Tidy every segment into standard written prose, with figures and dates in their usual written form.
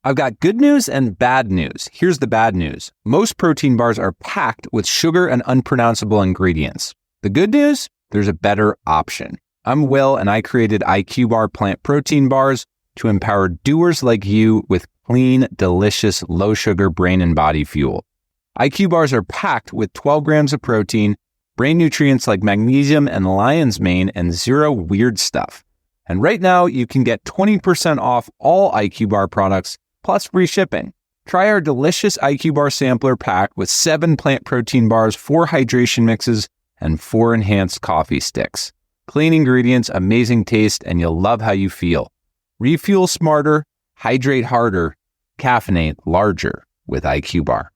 I've got good news and bad news. Here's the bad news. Most protein bars are packed with sugar and unpronounceable ingredients. The good news? There's a better option. I'm Will, and I created IQ Bar plant protein bars to empower doers like you with clean, delicious, low-sugar brain and body fuel. IQ bars are packed with 12 grams of protein, brain nutrients like magnesium and lion's mane, and zero weird stuff. And right now, you can get 20% off all IQ Bar products, plus free shipping. Try our delicious IQ Bar sampler pack with 7 plant protein bars, 4 hydration mixes, and 4 enhanced coffee sticks. Clean ingredients, amazing taste, and you'll love how you feel. Refuel smarter, hydrate harder, caffeinate larger with IQ Bar.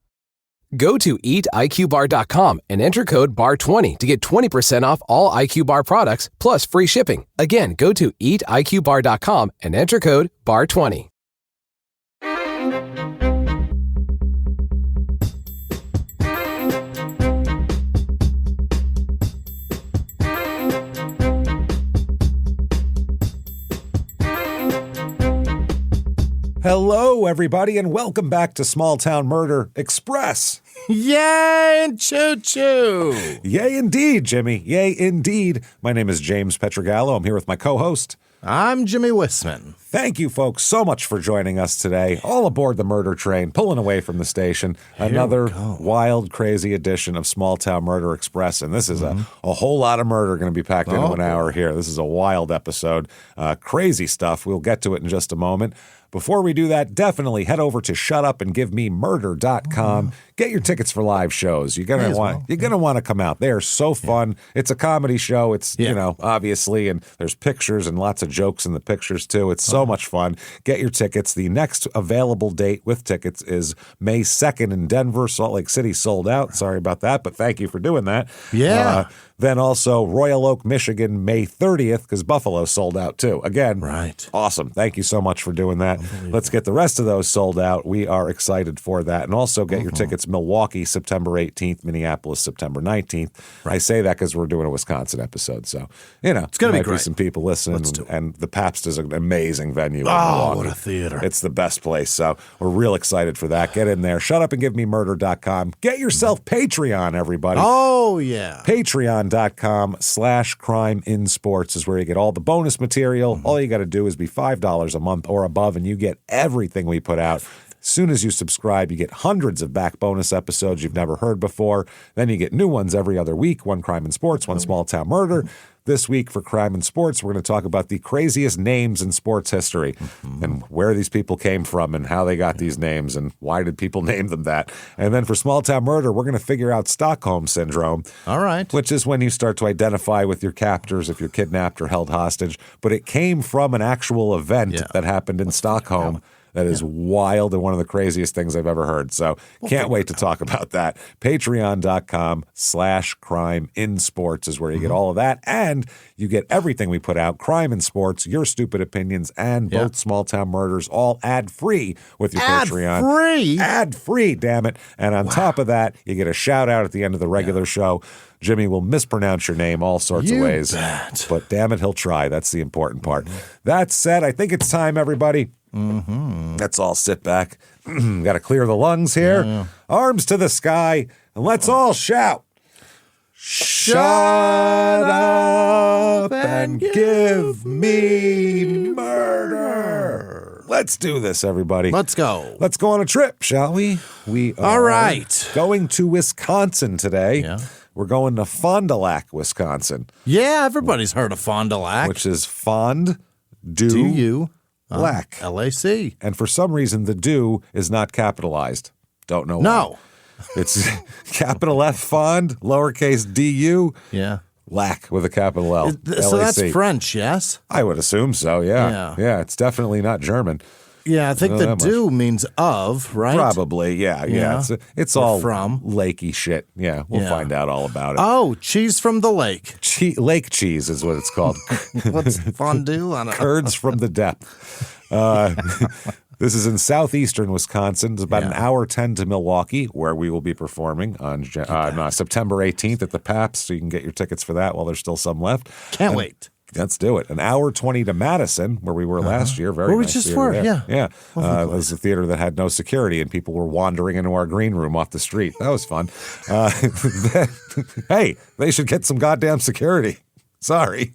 Go to eatiqbar.com and enter code BAR20 to get 20% off all IQ Bar products plus free shipping. Again, go to eatiqbar.com and enter code BAR20. Hello, everybody, and welcome back to Small Town Murder Express. Yay and choo-choo. Yay indeed, Jimmy. Yay indeed. My name is James Petrogallo. I'm here with my co-host. I'm Jimmy Wissman. Thank you, folks, so much for joining us today. All aboard the murder train, pulling away from the station. Another wild, crazy edition of Small Town Murder Express. And this is a whole lot of murder going to be packed into an hour here. This is a wild episode. Crazy stuff. We'll get to it in just a moment. Before we do that, definitely head over to shutupandgivememurder.com. Get your tickets for live shows. You're gonna want to come out. They are so fun. It's a comedy show. It's obviously, and there's pictures and lots of jokes in the pictures too. It's so much fun. Get your tickets. The next available date with tickets is May 2nd in Denver. Salt Lake City sold out. Sorry about that, but thank you for doing that. Yeah. Then also Royal Oak, Michigan, May 30th, because Buffalo sold out too. Again, awesome. Thank you so much for doing that. Let's get the rest of those sold out. We are excited for that. And also get your tickets Milwaukee, September 18th, Minneapolis, September 19th. I say that because we're doing a Wisconsin episode. So, it's going to be great. Some people listening. And the Pabst is an amazing venue. Oh, what a theater. It's the best place. So we're real excited for that. Get in there. Shutupandgivememurder.com. Get yourself Patreon, everybody. Oh, yeah. Patreon.com/crime in sports is where you get all the bonus material. All you got to do is be $5 a month or above, and you get everything we put out. As soon as you subscribe, you get hundreds of back bonus episodes you've never heard before. Then you get new ones every other week, one crime and sports, one small town murder. This week for crime and sports, we're going to talk about the craziest names in sports history and where these people came from and how they got these names and why did people name them that. And then for small town murder, we're going to figure out Stockholm Syndrome. All right. Which is when you start to identify with your captors if you're kidnapped or held hostage. But it came from an actual event that happened in Stockholm. That is wild and one of the craziest things I've ever heard. So can't wait to talk about that. Patreon.com/crime in sports is where you get all of that. And you get everything we put out, crime and sports, your stupid opinions, and both small town murders, all ad-free with your Patreon. Ad-free? Ad-free, damn it. And on top of that, you get a shout out at the end of the regular show. Jimmy will mispronounce your name all sorts of ways. But damn it, he'll try. That's the important part. That said, I think it's time, everybody. Let's all sit back. Got to clear the lungs here. Arms to the sky, and let's all shout. Shut up and give me murder. Let's do this, everybody. Let's go. Let's go on a trip, shall we? We are going to Wisconsin today. Yeah. We're going to Fond du Lac, Wisconsin. Yeah, everybody's heard of Fond du Lac. Which is Fond du Lac. L-A-C. And for some reason, the do is not capitalized. Don't know why. No. It's capital F Fond, lowercase D-U. Yeah. Lac with a capital L. So that's French, yes? I would assume so, yeah. Yeah, it's definitely not German. Yeah, I think the do means of, right? Probably, yeah. It's all from lakey shit. Yeah, we'll find out all about it. Oh, cheese from the lake. Lake cheese is what it's called. What's fondue? I don't know. Curds from the depth. This is in southeastern Wisconsin. It's about an hour 10 to Milwaukee, where we will be performing on September 18th at the Pabst, so you can get your tickets for that while there's still some left. Can't wait. Let's do it. An hour 20 to Madison, where we were last year. Very Where we nice just theater were, there. yeah. It was a theater that had no security, and people were wandering into our green room off the street. That was fun. Hey, they should get some goddamn security. Sorry.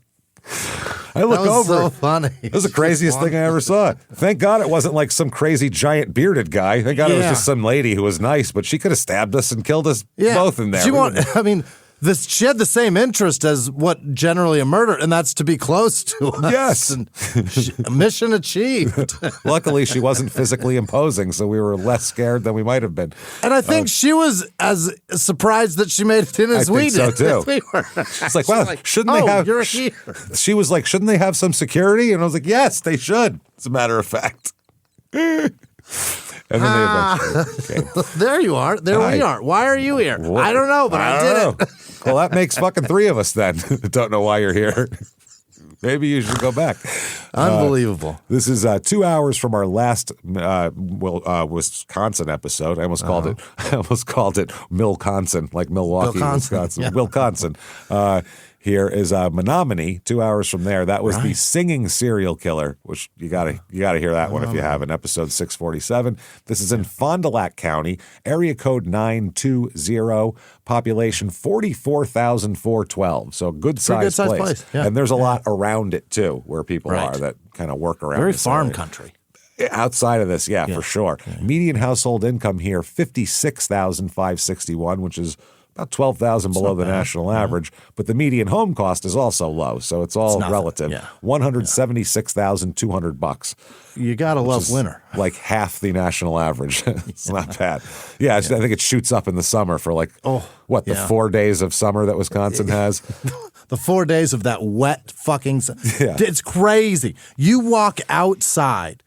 I look That was over. so funny. It was the craziest thing I ever saw. Thank God it wasn't like some crazy giant bearded guy. Thank God it was Yeah. just some lady who was nice, but she could have stabbed us and killed us both in there. She had the same interest as what generally a murder, and that's to be close to us. Yes. And mission achieved. Luckily, she wasn't physically imposing, so we were less scared than we might have been. And I think she was as surprised that she made it in as we think so, did. too. We were. It's like, wow, shouldn't they have? You're here. She was like, shouldn't they have some security? And I was like, yes, they should. As a matter of fact. And then they eventually came. There you are. There we are. Why are you here? I don't know, but I did it. Well, that makes fucking three of us then. Don't know why you're here. Maybe you should go back. Unbelievable. This is 2 hours from our last Wisconsin episode. I almost called it Milconsin, like Milwaukee, Wisconsin. Yeah. Wilconsin. Here is Menominee, 2 hours from there. That was the singing serial killer, which you gotta hear that one if you haven't. Episode 647. This is in Fond du Lac County, area code 920, population 44,412. So good sized place. Yeah. And there's a lot around it too, where people are that kind of work around. Very this farm area. country. Outside of this, for sure. Yeah. Median household income here, 56,561, which is about 12,000 below the national average, but the median home cost is also low, so it's all relative. Yeah. $176,200. You gotta love winter. Like half the national average. It's not bad. Yeah, I think it shoots up in the summer for the 4 days of summer that Wisconsin has. The 4 days of that wet fucking it's crazy. You walk outside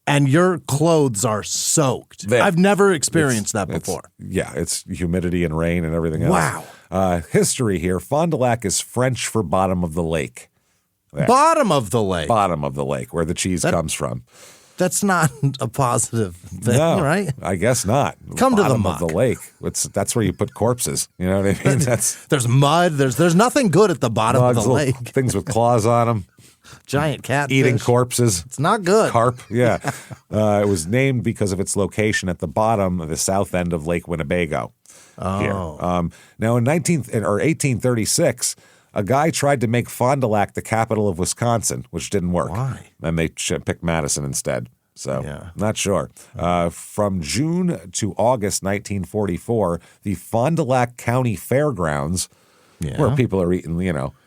and your clothes are soaked. I've never experienced that before. It's humidity and rain and everything else. Wow. History here. Fond du Lac is French for bottom of the lake. Yeah. Bottom of the lake. Bottom of the lake, where the cheese comes from. That's not a positive thing, right? I guess not. Come to the muck. Of the lake. That's where you put corpses. You know what I mean? There's mud. There's nothing good at the bottom of the lake. Things with claws on them. Giant catfish. Eating corpses. It's not good. Carp, yeah. It was named because of its location at the bottom of the south end of Lake Winnebago. Oh. Here. Now, in 1836, a guy tried to make Fond du Lac the capital of Wisconsin, which didn't work. Why? And they picked Madison instead. So, not sure. From June to August 1944, the Fond du Lac County Fairgrounds, where people are eating,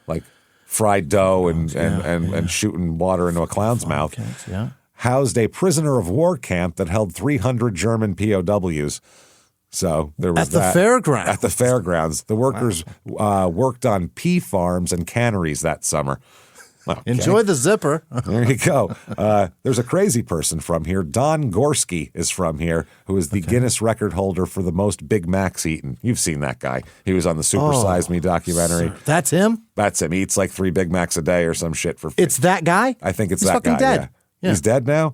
like fried dough and shooting water into a clown's mouth, housed a prisoner of war camp that held 300 German POWs. So there was at the fairgrounds. At the fairgrounds, the workers worked on pea farms and canneries that summer. Okay. Enjoy the zipper. There you go. There's a crazy person from here. Don Gorski is from here, who is the Guinness record holder for the most Big Macs eaten. You've seen that guy. He was on the Super Size Me documentary. Sir. That's him? That's him. He eats like 3 Big Macs a day or some shit for. It's that guy? I think it's He's that guy. He's fucking dead. Yeah. He's dead now?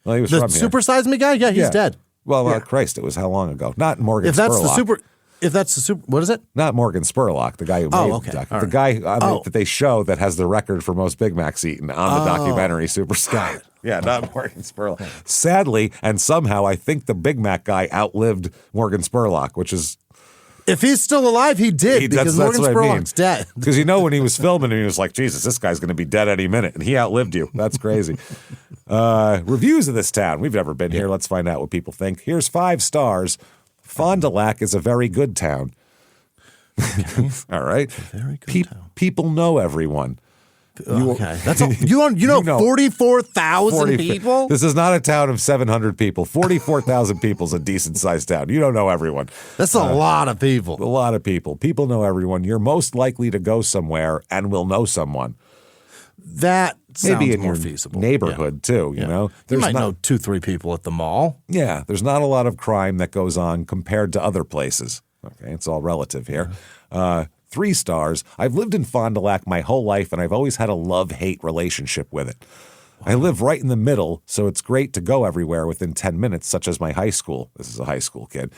Well, he was from here. The Super Size Me guy? Yeah, he's dead. Well, Christ, it was how long ago? Not Morgan Spurlock. If that's the super, what is it? Not Morgan Spurlock, the guy who made the documentary. The guy that they show that has the record for most Big Macs eaten on the documentary Super Sky. Yeah, not Morgan Spurlock. Sadly, and somehow, I think the Big Mac guy outlived Morgan Spurlock, which is... If he's still alive, he did, because Morgan Spurlock's dead. Because when he was filming, he was like, Jesus, this guy's going to be dead any minute, and he outlived you. That's crazy. Reviews of this town. We've never been here. Let's find out what people think. Here's 5 stars. Fond du Lac is a very good town. All right. Very good town. People know everyone. That's all, you know 44,000 people? This is not a town of 700 people. 44,000 people is a decent-sized town. You don't know everyone. That's a lot of people. A lot of people. People know everyone. You're most likely to go somewhere and will know someone. That sounds maybe in more your feasible. Neighborhood, too, you know? You might know 2-3 people at the mall. Yeah, there's not a lot of crime that goes on compared to other places. Okay, it's all relative here. 3 stars. I've lived in Fond du Lac my whole life, and I've always had a love-hate relationship with it. I live right in the middle, so it's great to go everywhere within 10 minutes, such as my high school. This is a high school kid.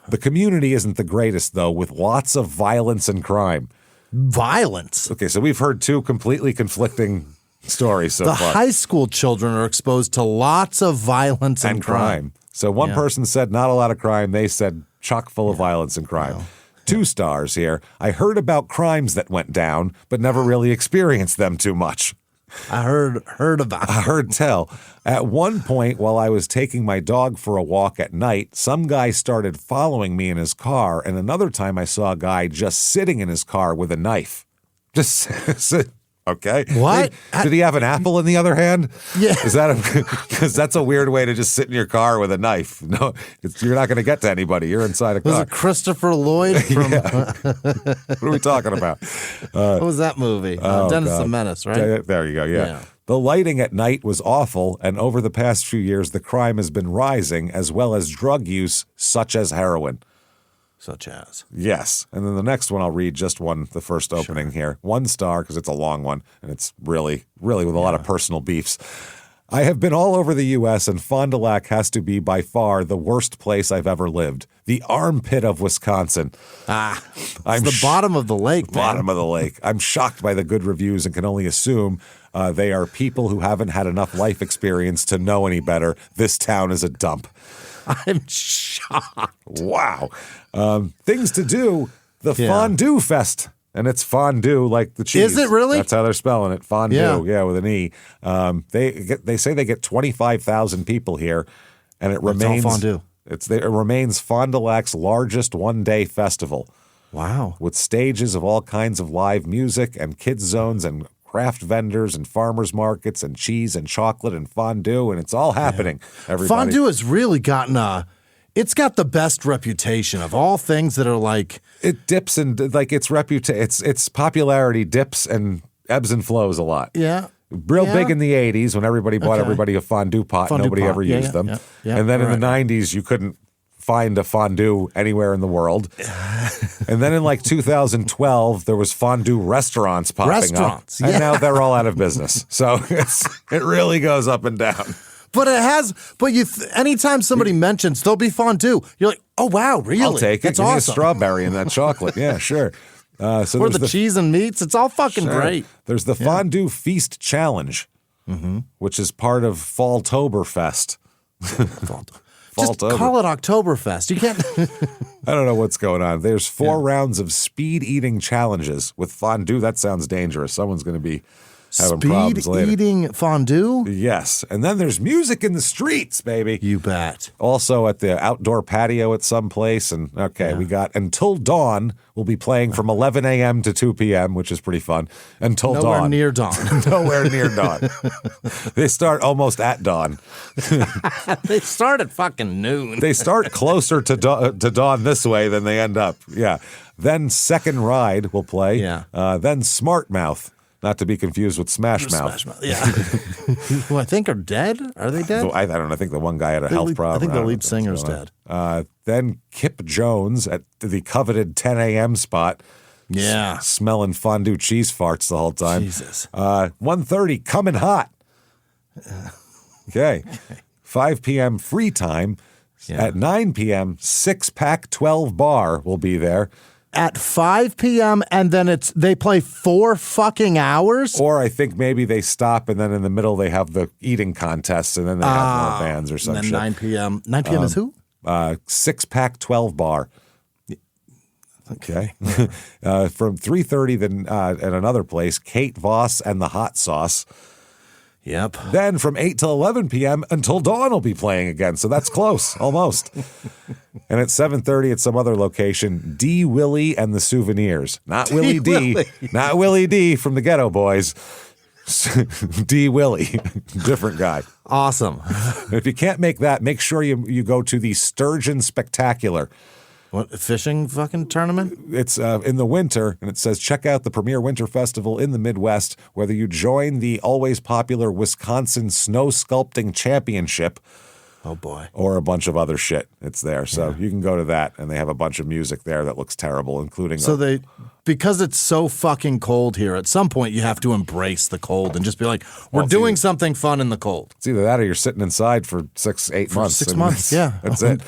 The community isn't the greatest, though, with lots of violence and crime. violence. Okay, so we've heard two completely conflicting stories so The far. high school children are exposed to lots of violence and crime. So one person said not a lot of crime. They said chock full of violence and crime. Wow. 2 stars here. I heard about crimes that went down, but never really experienced them too much. I heard about it. I heard tell. At one point, while I was taking my dog for a walk at night, some guy started following me in his car, and another time I saw a guy just sitting in his car with a knife. Just okay. What? Did he have an apple in the other hand? Yeah. Is that because that's a weird way to just sit in your car with a knife? No, you're not going to get to anybody. You're inside a car. Was it Christopher Lloyd from? What are we talking about? What was that movie? Dennis the Menace, right? There you go. Yeah. The lighting at night was awful, and over the past few years, the crime has been rising, as well as drug use, such as heroin. Such as. Yes. And then the next one, I'll read just the first opening here. 1 star, because it's a long one, and it's really, really with a lot of personal beefs. I have been all over the U.S., and Fond du Lac has to be by far the worst place I've ever lived. The armpit of Wisconsin. It's the bottom of the lake, man. Bottom of the lake. I'm shocked by the good reviews and can only assume they are people who haven't had enough life experience to know any better. This town is a dump. I'm shocked. Wow. Things to do, the Fondue Fest. And it's fondue like the cheese. Is it really? That's how they're spelling it. Fondue, with an E. They say they get 25,000 people here, and it remains all fondue. It remains Fond du Lac's largest one-day festival. Wow. With stages of all kinds of live music and kids zones and craft vendors and farmers markets and cheese and chocolate and fondue, and it's all happening. Everybody. Fondue has really gotten it's got the best reputation of all things that are like. It dips and like its popularity dips and ebbs and flows a lot. Yeah. Real big in the 80s when everybody bought everybody a fondue pot. Nobody ever used them. Yeah. And then in the 90s, you couldn't find a fondue anywhere in the world. And then in like 2012, there was fondue restaurants popping up. And now they're all out of business. So it really goes up and down. But anytime somebody mentions there'll be fondue, you're like, oh, wow, really? I'll take it. That's Give me a awesome. strawberry in that chocolate. Yeah, sure. So or the cheese and meats. It's all fucking great. There's the Fondue Feast Challenge, which is part of Falltoberfest. Just call it Oktoberfest. You can't. I don't know what's going on. There's 4 rounds of speed eating challenges with fondue. That sounds dangerous. Someone's going to be having problems later. Speed eating fondue? Yes. And then there's music in the streets, baby. You bet. Also at the outdoor patio at some place. And we got Until Dawn will be playing from 11 a.m. to 2 p.m., which is pretty fun. Until Nowhere dawn. near dawn. Nowhere near dawn. They start almost at dawn. They start at fucking noon. They start closer to dawn this way than they end up. Yeah. Then Second Ride will play. Yeah. Then Smart Mouth. Not to be confused with Smash Mouth. Smash Mouth, yeah. Who I think are dead. Are they dead? I don't know. I think the one guy had a health problem. I think the lead singer's dead. Then Kip Jones at the coveted 10 a.m. spot. Yeah. Smelling fondue cheese farts the whole time. Jesus. 1:30, Coming Hot. Okay. 5 p.m. free time. Yeah. At 9 p.m., 6-pack 12 bar will be there. At 5 p.m. and then they play 4 fucking hours? Or I think maybe they stop and then in the middle they have the eating contests and then they have more bands or some and shit. then 9 p.m. 9 p.m. is who? 6-pack 12 bar. Okay. From 3:30 then at another place, Kate Voss and the Hot Sauce. Yep. Then from 8 till 11 p.m. Until Dawn will be playing again. So that's close, almost. And at 7:30 at some other location, D. Willie and the Souvenirs. Not Willie D. Not Willie D. from the Ghetto Boys. D. Willie. Different guy. Awesome. If you can't make that, make sure you go to the Sturgeon Spectacular. What, fishing fucking tournament? It's in the winter, and it says, check out the premier winter festival in the Midwest, whether you join the always popular Wisconsin Snow Sculpting Championship. Oh, boy. Or a bunch of other shit. It's there. So you can go to that, and they have a bunch of music there that looks terrible, including... So because it's so fucking cold here, at some point you have to embrace the cold and just be like, we're doing something fun in the cold. It's either that or you're sitting inside for 8 months. 6 months, yeah. That's it.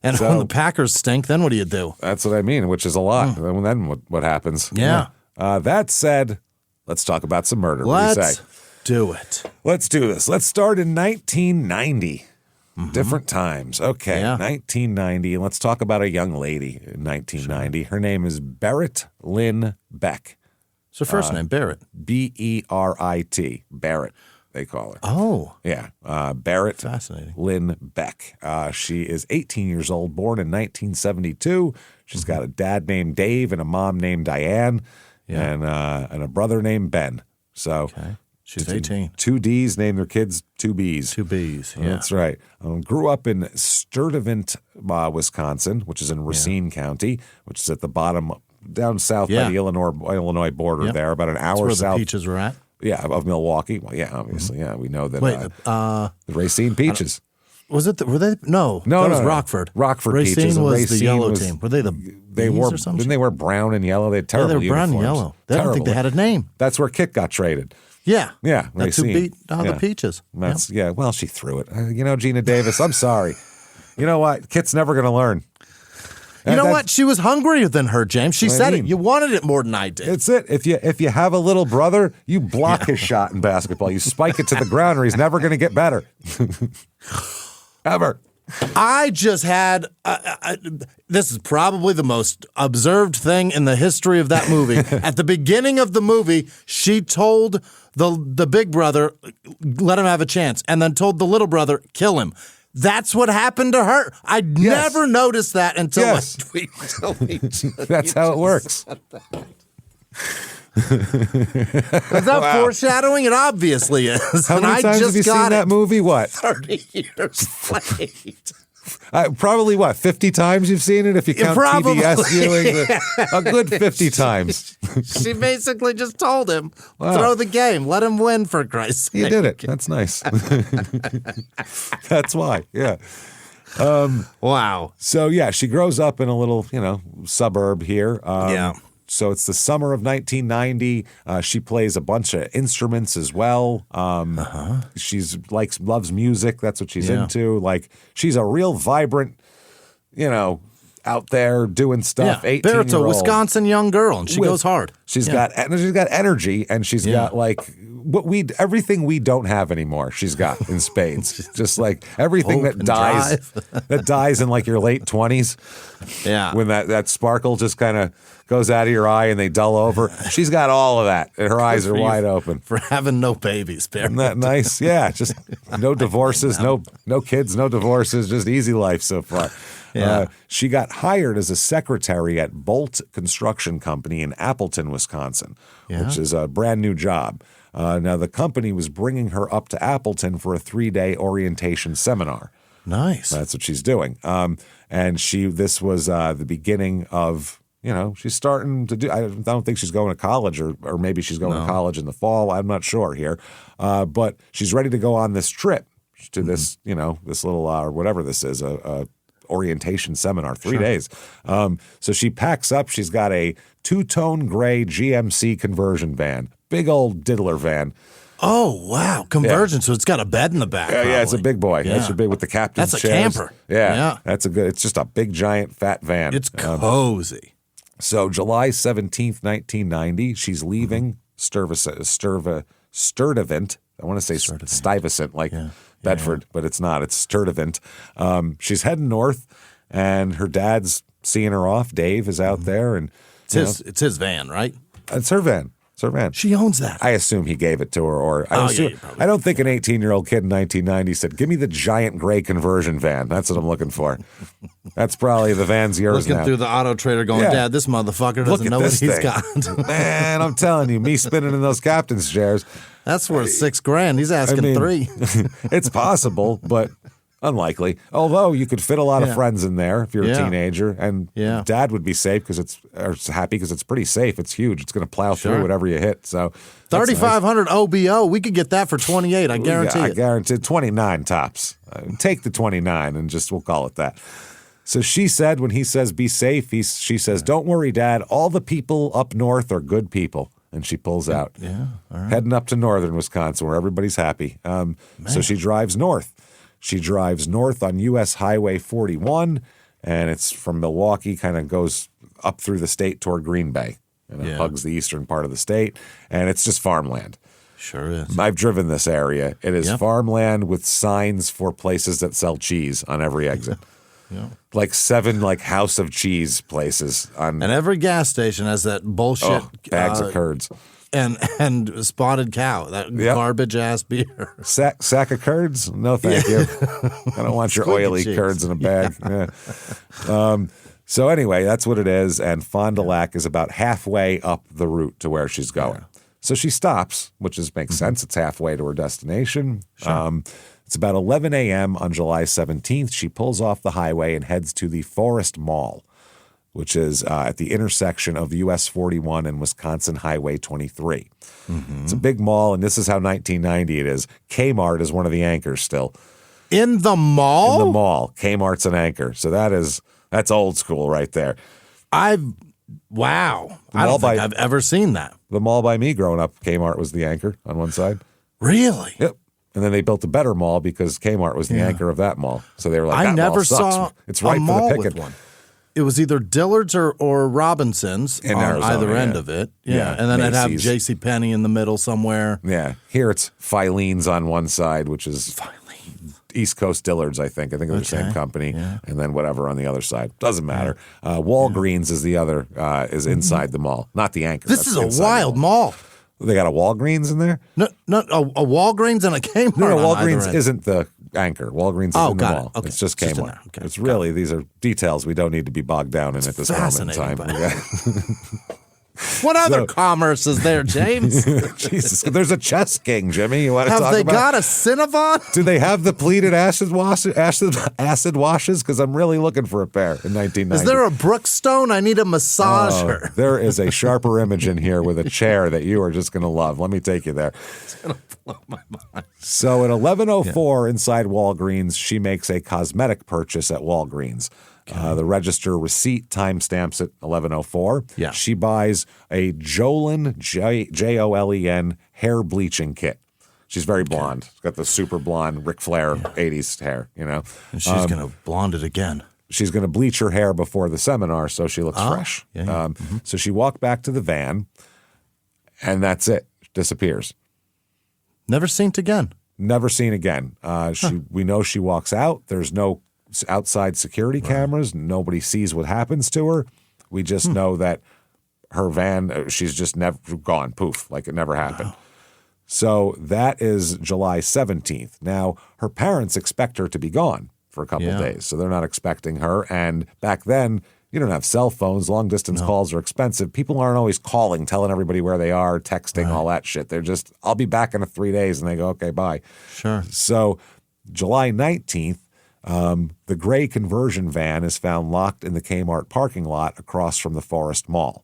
And when the Packers stink, then what do you do? That's what I mean, which is a lot. And then what happens? Yeah. That said, let's talk about some murder. What do you say? Do it. Let's do this. Let's start in 1990. Different times. Okay, 1990. Let's talk about a young lady in 1990. Her name is Barrett Lynn Beck. What's her first name? Barrett. Berit. Barrett, they call her. Oh. Yeah. Barrett Fascinating. Lynn Beck. She is 18 years old, born in 1972. She's got a dad named Dave and a mom named Diane and a brother named Ben. So she's 18. Two D's named their kids two B's. Two B's, yeah. That's right. Grew up in Sturtevant, Wisconsin, which is in Racine County, which is at the bottom, down south by the Illinois border there, about an hour where south. The Peaches were at? Yeah, of Milwaukee. Well, yeah, obviously. Yeah, we know that. The Racine Peaches. Was it? Were they? No, that was Rockford. Rockford Racine Peaches. Was the yellow team. Were they the? They wore. Or something? Didn't they wear brown and yellow? They had terrible they were brown and yellow. I don't think they had a name. That's where Kit got traded. Yeah. That's who beat the Peaches. That's well, she threw it. Gina Davis. I'm sorry. You know what? Kit's never going to learn. You know what? She was hungrier than her, James. She said it. You wanted it more than I did. It's it. If you have a little brother, you block his shot in basketball. You spike it to the ground, or he's never going to get better. Ever. I just had this is probably the most observed thing in the history of that movie. At the beginning of the movie, she told the big brother, let him have a chance, and then told the little brother, kill him. That's what happened to her. I never noticed that until That's how it works. Is that foreshadowing? It obviously is. How many times have you seen that movie? What? 30 years late. Probably 50 times you've seen it if you count PBS viewing. A good 50 times. She basically just told him, throw the game, let him win for Christ's sake. You did it. That's nice. That's why. Yeah. Wow. So she grows up in a little, suburb here. So it's the summer of 1990. She plays a bunch of instruments as well. She's loves music. That's what she's into. She's a real vibrant, out there doing stuff. Yeah. Barrett's a Wisconsin young girl, and she goes hard. She's got energy, and she's got everything we don't have anymore. She's got in spades. Just like everything that dies in your late 20s. Yeah, when that sparkle just kind of goes out of your eye and they dull over. She's got all of that, and her eyes are wide open for having no babies. Barrett. Isn't that nice? Yeah, just no divorces, no kids, no divorces, just easy life so far. Yeah. She got hired as a secretary at Bolt Construction Company in Appleton, Wisconsin, which is a brand new job. Now, the company was bringing her up to Appleton for a 3-day orientation seminar. Nice. That's what she's doing. And this was the beginning of, she's starting to do, I don't think she's going to college or maybe she's going to college in the fall. I'm not sure here. But she's ready to go on this trip to this, this little, or whatever this is, a orientation seminar, 3 days. So she packs up. She's got a 2-tone gray GMC conversion van, big old diddler van. Oh, wow. Conversion. So it's got a bed in the back. Yeah, it's a big boy. Yeah. That's a big with the captain's chairs. That's a camper. Yeah. It's just a big, giant, fat van. It's cozy. So July 17th, 1990, she's leaving Sturtevant. I want to say Stuyvesant, Bedford, but it's not. It's Sturtevant. She's heading north, and her dad's seeing her off. Dave is out there, and it's his van, right? It's her van. It's her van. She owns that. I assume he gave it to her, or I don't think an 18-year-old kid in 1990 said, "Give me the giant gray conversion van." That's what I'm looking for. That's probably the van's yours Looking now. through the auto trader, going, Dad, this motherfucker doesn't know what he's got. Man, I'm telling you, me spinning in those captain's chairs. That's worth $6,000. He's asking $3,000. It's possible, but unlikely. Although you could fit a lot of friends in there if you're a teenager, and Dad would be safe happy because it's pretty safe. It's huge. It's going to plow through whatever you hit. So 3,500 OBO. We could get that for 28. I guarantee it. I guarantee 29 tops. Take the 29 and we'll call it that. So she said, when he says be safe, she says, "Don't worry, Dad. All the people up north are good people." And she pulls out. Yeah, all right. Heading up to northern Wisconsin where everybody's happy. So she drives north. She drives north on U.S. Highway 41, and it's from Milwaukee, kind of goes up through the state toward Green Bay. and it hugs the eastern part of the state, and it's just farmland. Sure is. I've driven this area. It is farmland with signs for places that sell cheese on every exit. Like 7 House of Cheese places on, and every gas station has that bullshit bags of curds and spotted cow, that garbage ass beer. Sack of curds? No, thank you. I don't want your oily curds in a bag. So anyway, that's what it is. And Fond du Lac is about halfway up the route to where she's going. So she stops, which makes sense. It's halfway to her destination. Sure. It's about 11 a.m. on July 17th. She pulls off the highway and heads to the Forest Mall, which is at the intersection of US 41 and Wisconsin Highway 23. It's a big mall, and this is how 1990 it is. Kmart is one of the anchors still. In the mall? In the mall. Kmart's an anchor. So that's old school right there. Wow. I don't think I've ever seen that. The mall by me growing up, Kmart was the anchor on one side. Really? Yep. And then they built a better mall because Kmart was the anchor of that mall. So they were like, I never saw it's right a mall for the with one. It was either Dillard's or Robinson's on Arizona, either end of it. Yeah. And then I'd have Macy's. JCPenney in the middle somewhere. Yeah. Here it's Filene's on one side, which is East Coast Dillard's, I think. They're the same company. Yeah. And then whatever on the other side. Doesn't matter. Walgreens is the other, is inside the mall, not the anchor. This is a wild mall. They got a Walgreens in there? No, a Walgreens and a Kmart. No, Walgreens isn't the anchor. Walgreens is in the mall. Okay. It's just Kmart. It's really, these are details we don't need to be bogged down in at this moment in time. What other commerce is there, James? Jesus, there's a chess king, Jimmy. You want to talk about? Have they got a Cinnabon? Do they have the pleated acid washes? Because I'm really looking for a pair in 1990. Is there a Brookstone? I need a massager. There is a sharper image in here with a chair that you are just going to love. Let me take you there. It's going to blow my mind. So at 11:04 inside Walgreens, she makes a cosmetic purchase at Walgreens. The register receipt timestamps at 11:04. Yeah. She buys a Jolene, Jolen hair bleaching kit. She's very blonde. She's got the super blonde Ric Flair 80s hair, you know. And she's going to blonde it again. She's going to bleach her hair before the seminar so she looks fresh. Yeah. So she walked back to the van, and that's it. Disappears. Never seen it again. Never seen again. We know she walks out. There's no outside security cameras. Nobody sees what happens to her. We just know that her van, she's just never gone. Poof, like it never happened. Wow. So that is July 17th. Now, her parents expect her to be gone for a couple of days, so they're not expecting her. And back then, you don't have cell phones. Long-distance calls are expensive. People aren't always calling, telling everybody where they are, texting, all that shit. They're just, I'll be back in 3 days, and they go, okay, bye. Sure. So July 19th, the gray conversion van is found locked in the Kmart parking lot across from the Forest Mall.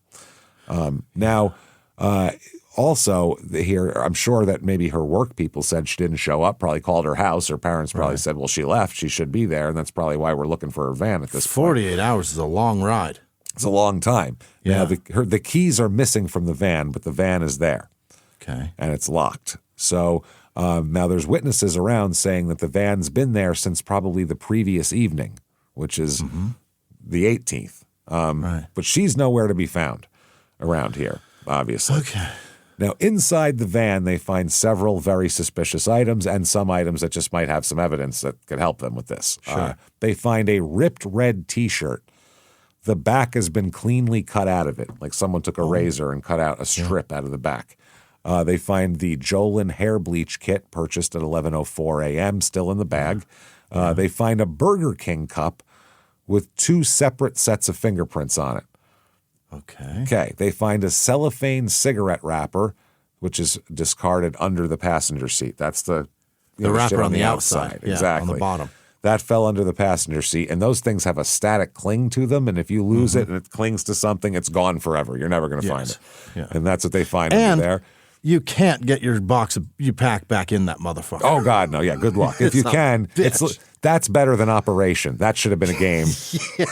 Also here, I'm sure that maybe her work people said she didn't show up, probably called her house. Her parents probably said, well, she left. She should be there. And that's probably why we're looking for her van at this 48 point. hours is a long ride. It's a long time. Yeah. Now, the keys are missing from the van, but the van is there. Okay. And it's locked. So now there's witnesses around saying that the van's been there since probably the previous evening, which is the 18th. But she's nowhere to be found around here, obviously. Okay. Now, inside the van, they find several very suspicious items and some items that just might have some evidence that could help them with this. Sure. They find a ripped red T-shirt. The back has been cleanly cut out of it, like someone took a razor and cut out a strip out of the back. They find the Jolene hair bleach kit purchased at 11:04 a.m. still in the bag. They find a Burger King cup with 2 separate sets of fingerprints on it. Okay. They find a cellophane cigarette wrapper, which is discarded under the passenger seat. That's the wrapper on the outside. Exactly. Yeah, on the bottom. That fell under the passenger seat, and those things have a static cling to them, and if you lose it and it clings to something, it's gone forever. You're never going to find it. Yeah. And that's what they find under there. You can't get your you pack back in that motherfucker. Oh, God, no. Yeah, good luck. If you can, that's better than Operation. That should have been a game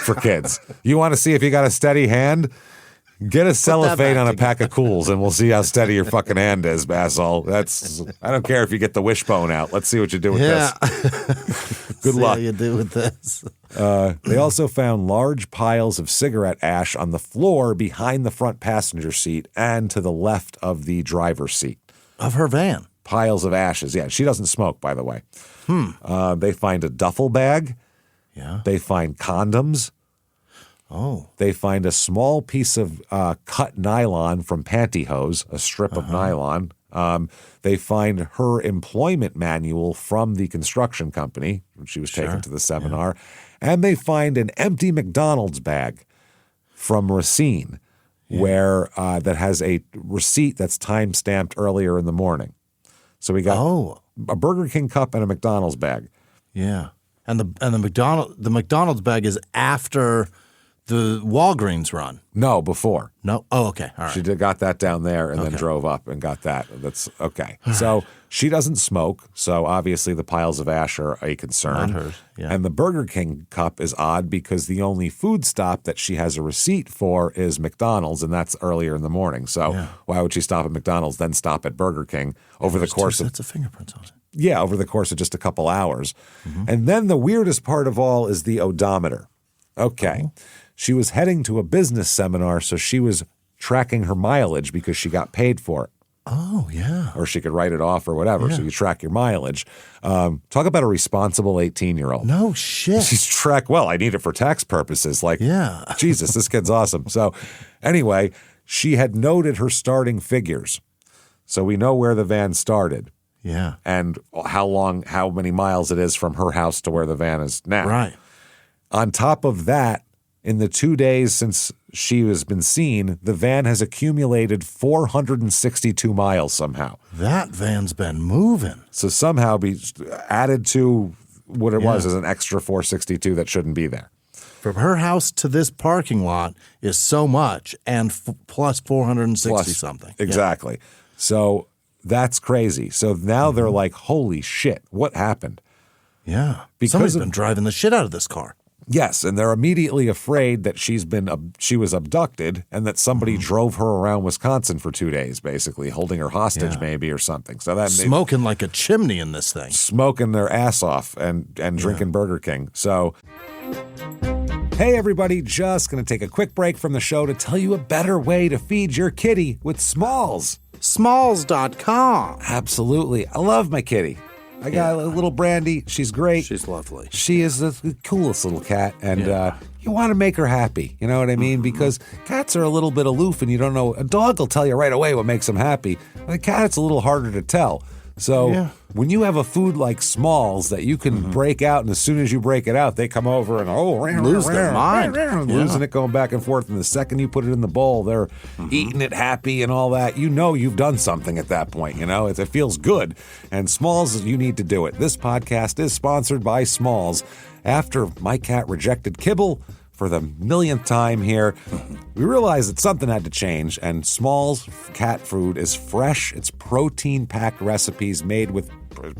for kids. You want to see if you got a steady hand? Get a cellophane on a pack of Cools, and we'll see how steady your fucking hand is, asshole. I don't care if you get the wishbone out. Let's see what you do with this. Good see luck. How you do with this. They also found large piles of cigarette ash on the floor behind the front passenger seat and to the left of the driver's seat. Of her van. Piles of ashes. Yeah, she doesn't smoke, by the way. They find a duffel bag. Yeah. They find condoms. Oh. They find a small piece of cut nylon from pantyhose, a strip of nylon. They find her employment manual from the construction company when she was taken to the seminar. Yeah. And they find an empty McDonald's bag from Racine where that has a receipt that's time-stamped earlier in the morning. So we got a Burger King cup and a McDonald's bag. Yeah. And the McDonald's bag is after the Walgreens run. No, before. No? Oh, okay. All right. She got that down there and then drove up and got that. That's okay. So she doesn't smoke, so obviously the piles of ash are a concern. Not hers. Yeah. And the Burger King cup is odd because the only food stop that she has a receipt for is McDonald's, and that's earlier in the morning. So why would she stop at McDonald's, then stop at Burger King over the course of... That's a fingerprints on it. Yeah, over the course of just a couple hours. And then the weirdest part of all is the odometer. Okay. She was heading to a business seminar, so she was tracking her mileage because she got paid for it. Oh, yeah. Or she could write it off or whatever, so you track your mileage. Talk about a responsible 18-year-old. No shit. She's well, I need it for tax purposes. Like, Jesus, this kid's awesome. So anyway, she had noted her starting figures. So we know where the van started. Yeah. And how many miles it is from her house to where the van is now. Right. On top of that, in the 2 days since she has been seen, the van has accumulated 462 miles somehow. That van's been moving. So somehow be added to what it was as an extra 462 that shouldn't be there. From her house to this parking lot is so much, and plus 460 something. Exactly. Yeah. So that's crazy. So now they're like, holy shit, what happened? Yeah. Because somebody's been driving the shit out of this car. Yes, and they're immediately afraid that she was abducted and that somebody drove her around Wisconsin for 2 days, basically, holding her hostage maybe or something. So that smoking like a chimney in this thing. Smoking their ass off and drinking Burger King. So, hey everybody, just going to take a quick break from the show to tell you a better way to feed your kitty with Smalls. Smalls.com. Absolutely. I love my kitty. I got a little Brandy. She's great. She's lovely. She is the coolest little cat, and you want to make her happy. You know what I mean? Because cats are a little bit aloof, and you don't know. A dog will tell you right away what makes them happy. A cat's a little harder to tell. So when you have a food like Smalls that you can break out, and as soon as you break it out, they come over and lose their mind, losing it, going back and forth. And the second you put it in the bowl, they're eating it happy and all that. You know you've done something at that point. You know it feels good. And Smalls, you need to do it. This podcast is sponsored by Smalls. After my cat rejected kibble for the millionth time here, we realized that something had to change, and Smalls cat food is fresh. It's protein-packed recipes made with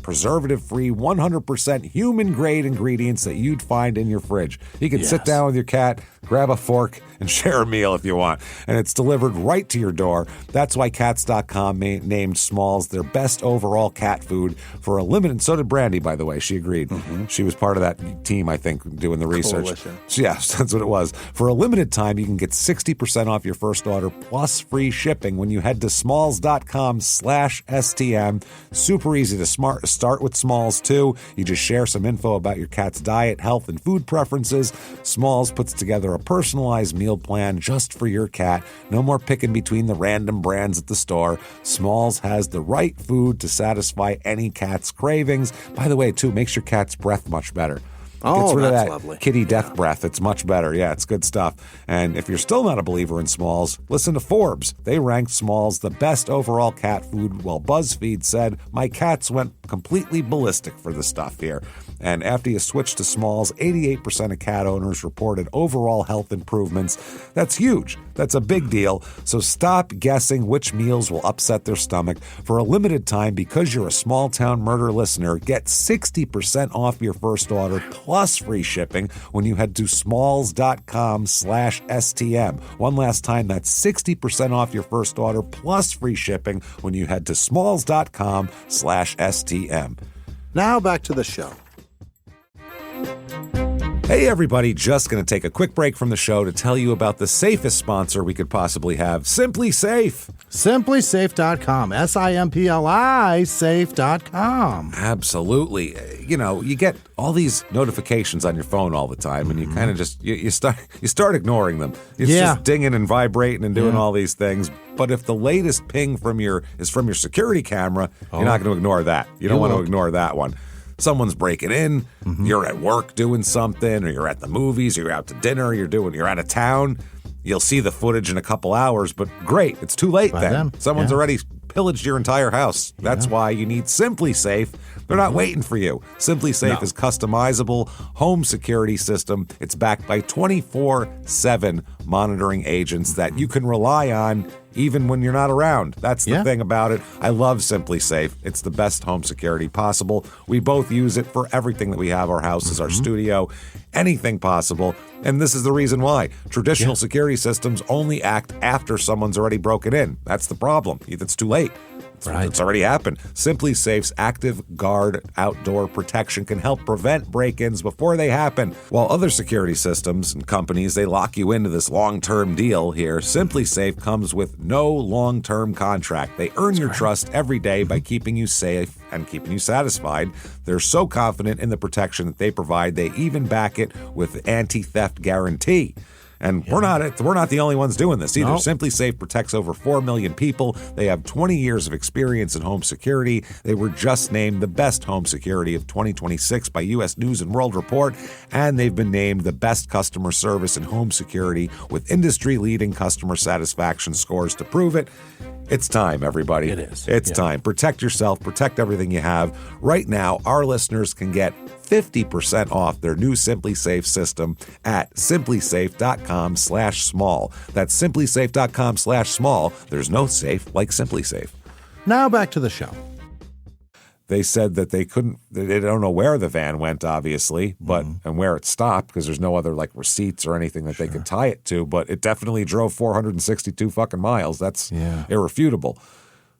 preservative-free, 100% human-grade ingredients that you'd find in your fridge. You can sit down with your cat, grab a fork, and share a meal if you want. And it's delivered right to your door. That's why Cats.com named Smalls their best overall cat food for a limited. So did Brandy, by the way. She agreed. She was part of that team, I think, doing the research. Coalition. Yes, that's what it was. For a limited time, you can get 60% off your first order plus free shipping when you head to smalls.com/STM. Super easy to start with Smalls, too. You just share some info about your cat's diet, health, and food preferences. Smalls puts together a personalized meal plan just for your cat. No more picking between the random brands at the store. Smalls has the right food to satisfy any cat's cravings. By the way, too, makes your cat's breath much better. Gets rid of that lovely. Kitty death breath. It's much better. Yeah, it's good stuff. And if you're still not a believer in Smalls, listen to Forbes. They ranked Smalls the best overall cat food, while BuzzFeed said, my cats went completely ballistic for the stuff here. And after you switch to Smalls, 88% of cat owners reported overall health improvements. That's huge. That's a big deal. So stop guessing which meals will upset their stomach. For a limited time, because you're a Small Town Murder listener, get 60% off your first order plus free shipping when you head to smalls.com/STM. One last time, that's 60% off your first order plus free shipping when you head to smalls.com/STM. Now back to the show. Hey everybody, just going to take a quick break from the show to tell you about the safest sponsor we could possibly have, Simply Safe. SimplySafe.com, SIMPLI safe.com. Absolutely. You know, you get all these notifications on your phone all the time, and you kind of just you start ignoring them. It's just dinging and vibrating and doing all these things. But if the latest ping from your security camera, you're not going to ignore that. You don't want to ignore that one. Someone's breaking in, you're at work doing something, or you're at the movies, or you're out to dinner, you're out of town. You'll see the footage in a couple hours, but great, it's too late then. Someone's already pillaged your entire house. That's why you need Simply Safe. They're not waiting for you. Simply Safe is customizable home security system. It's backed by 24/7 monitoring agents that you can rely on even when you're not around. That's the thing about it. I love Simply Safe. It's the best home security possible. We both use it for everything that we have. Our house is our studio, anything possible. And this is the reason why. Traditional security systems only act after someone's already broken in. That's the problem. It's too late. It's already happened. Simply Safe's Active Guard outdoor protection can help prevent break-ins before they happen. While other security systems and companies, they lock you into this long-term deal here, Simply Safe comes with no long-term contract. They earn your trust every day by keeping you safe and keeping you satisfied. They're so confident in the protection that they provide, they even back it with anti-theft guarantee. And we're not the only ones doing this either. Nope. Simply Safe protects over 4 million people. They have 20 years of experience in home security. They were just named the best home security of 2026 by U.S. News and World Report, and they've been named the best customer service in home security with industry-leading customer satisfaction scores to prove it. It's time, everybody. It is. It's time. Protect yourself. Protect everything you have. Right now, our listeners can get 50% off their new Simply Safe system at simplysafe.com/small. That's simplysafe.com/small. There's no safe like Simply Safe. Now back to the show. They said that they don't know where the van went, obviously, but and where it stopped, because there's no other like receipts or anything that they could tie it to, but it definitely drove 462 fucking miles. That's irrefutable.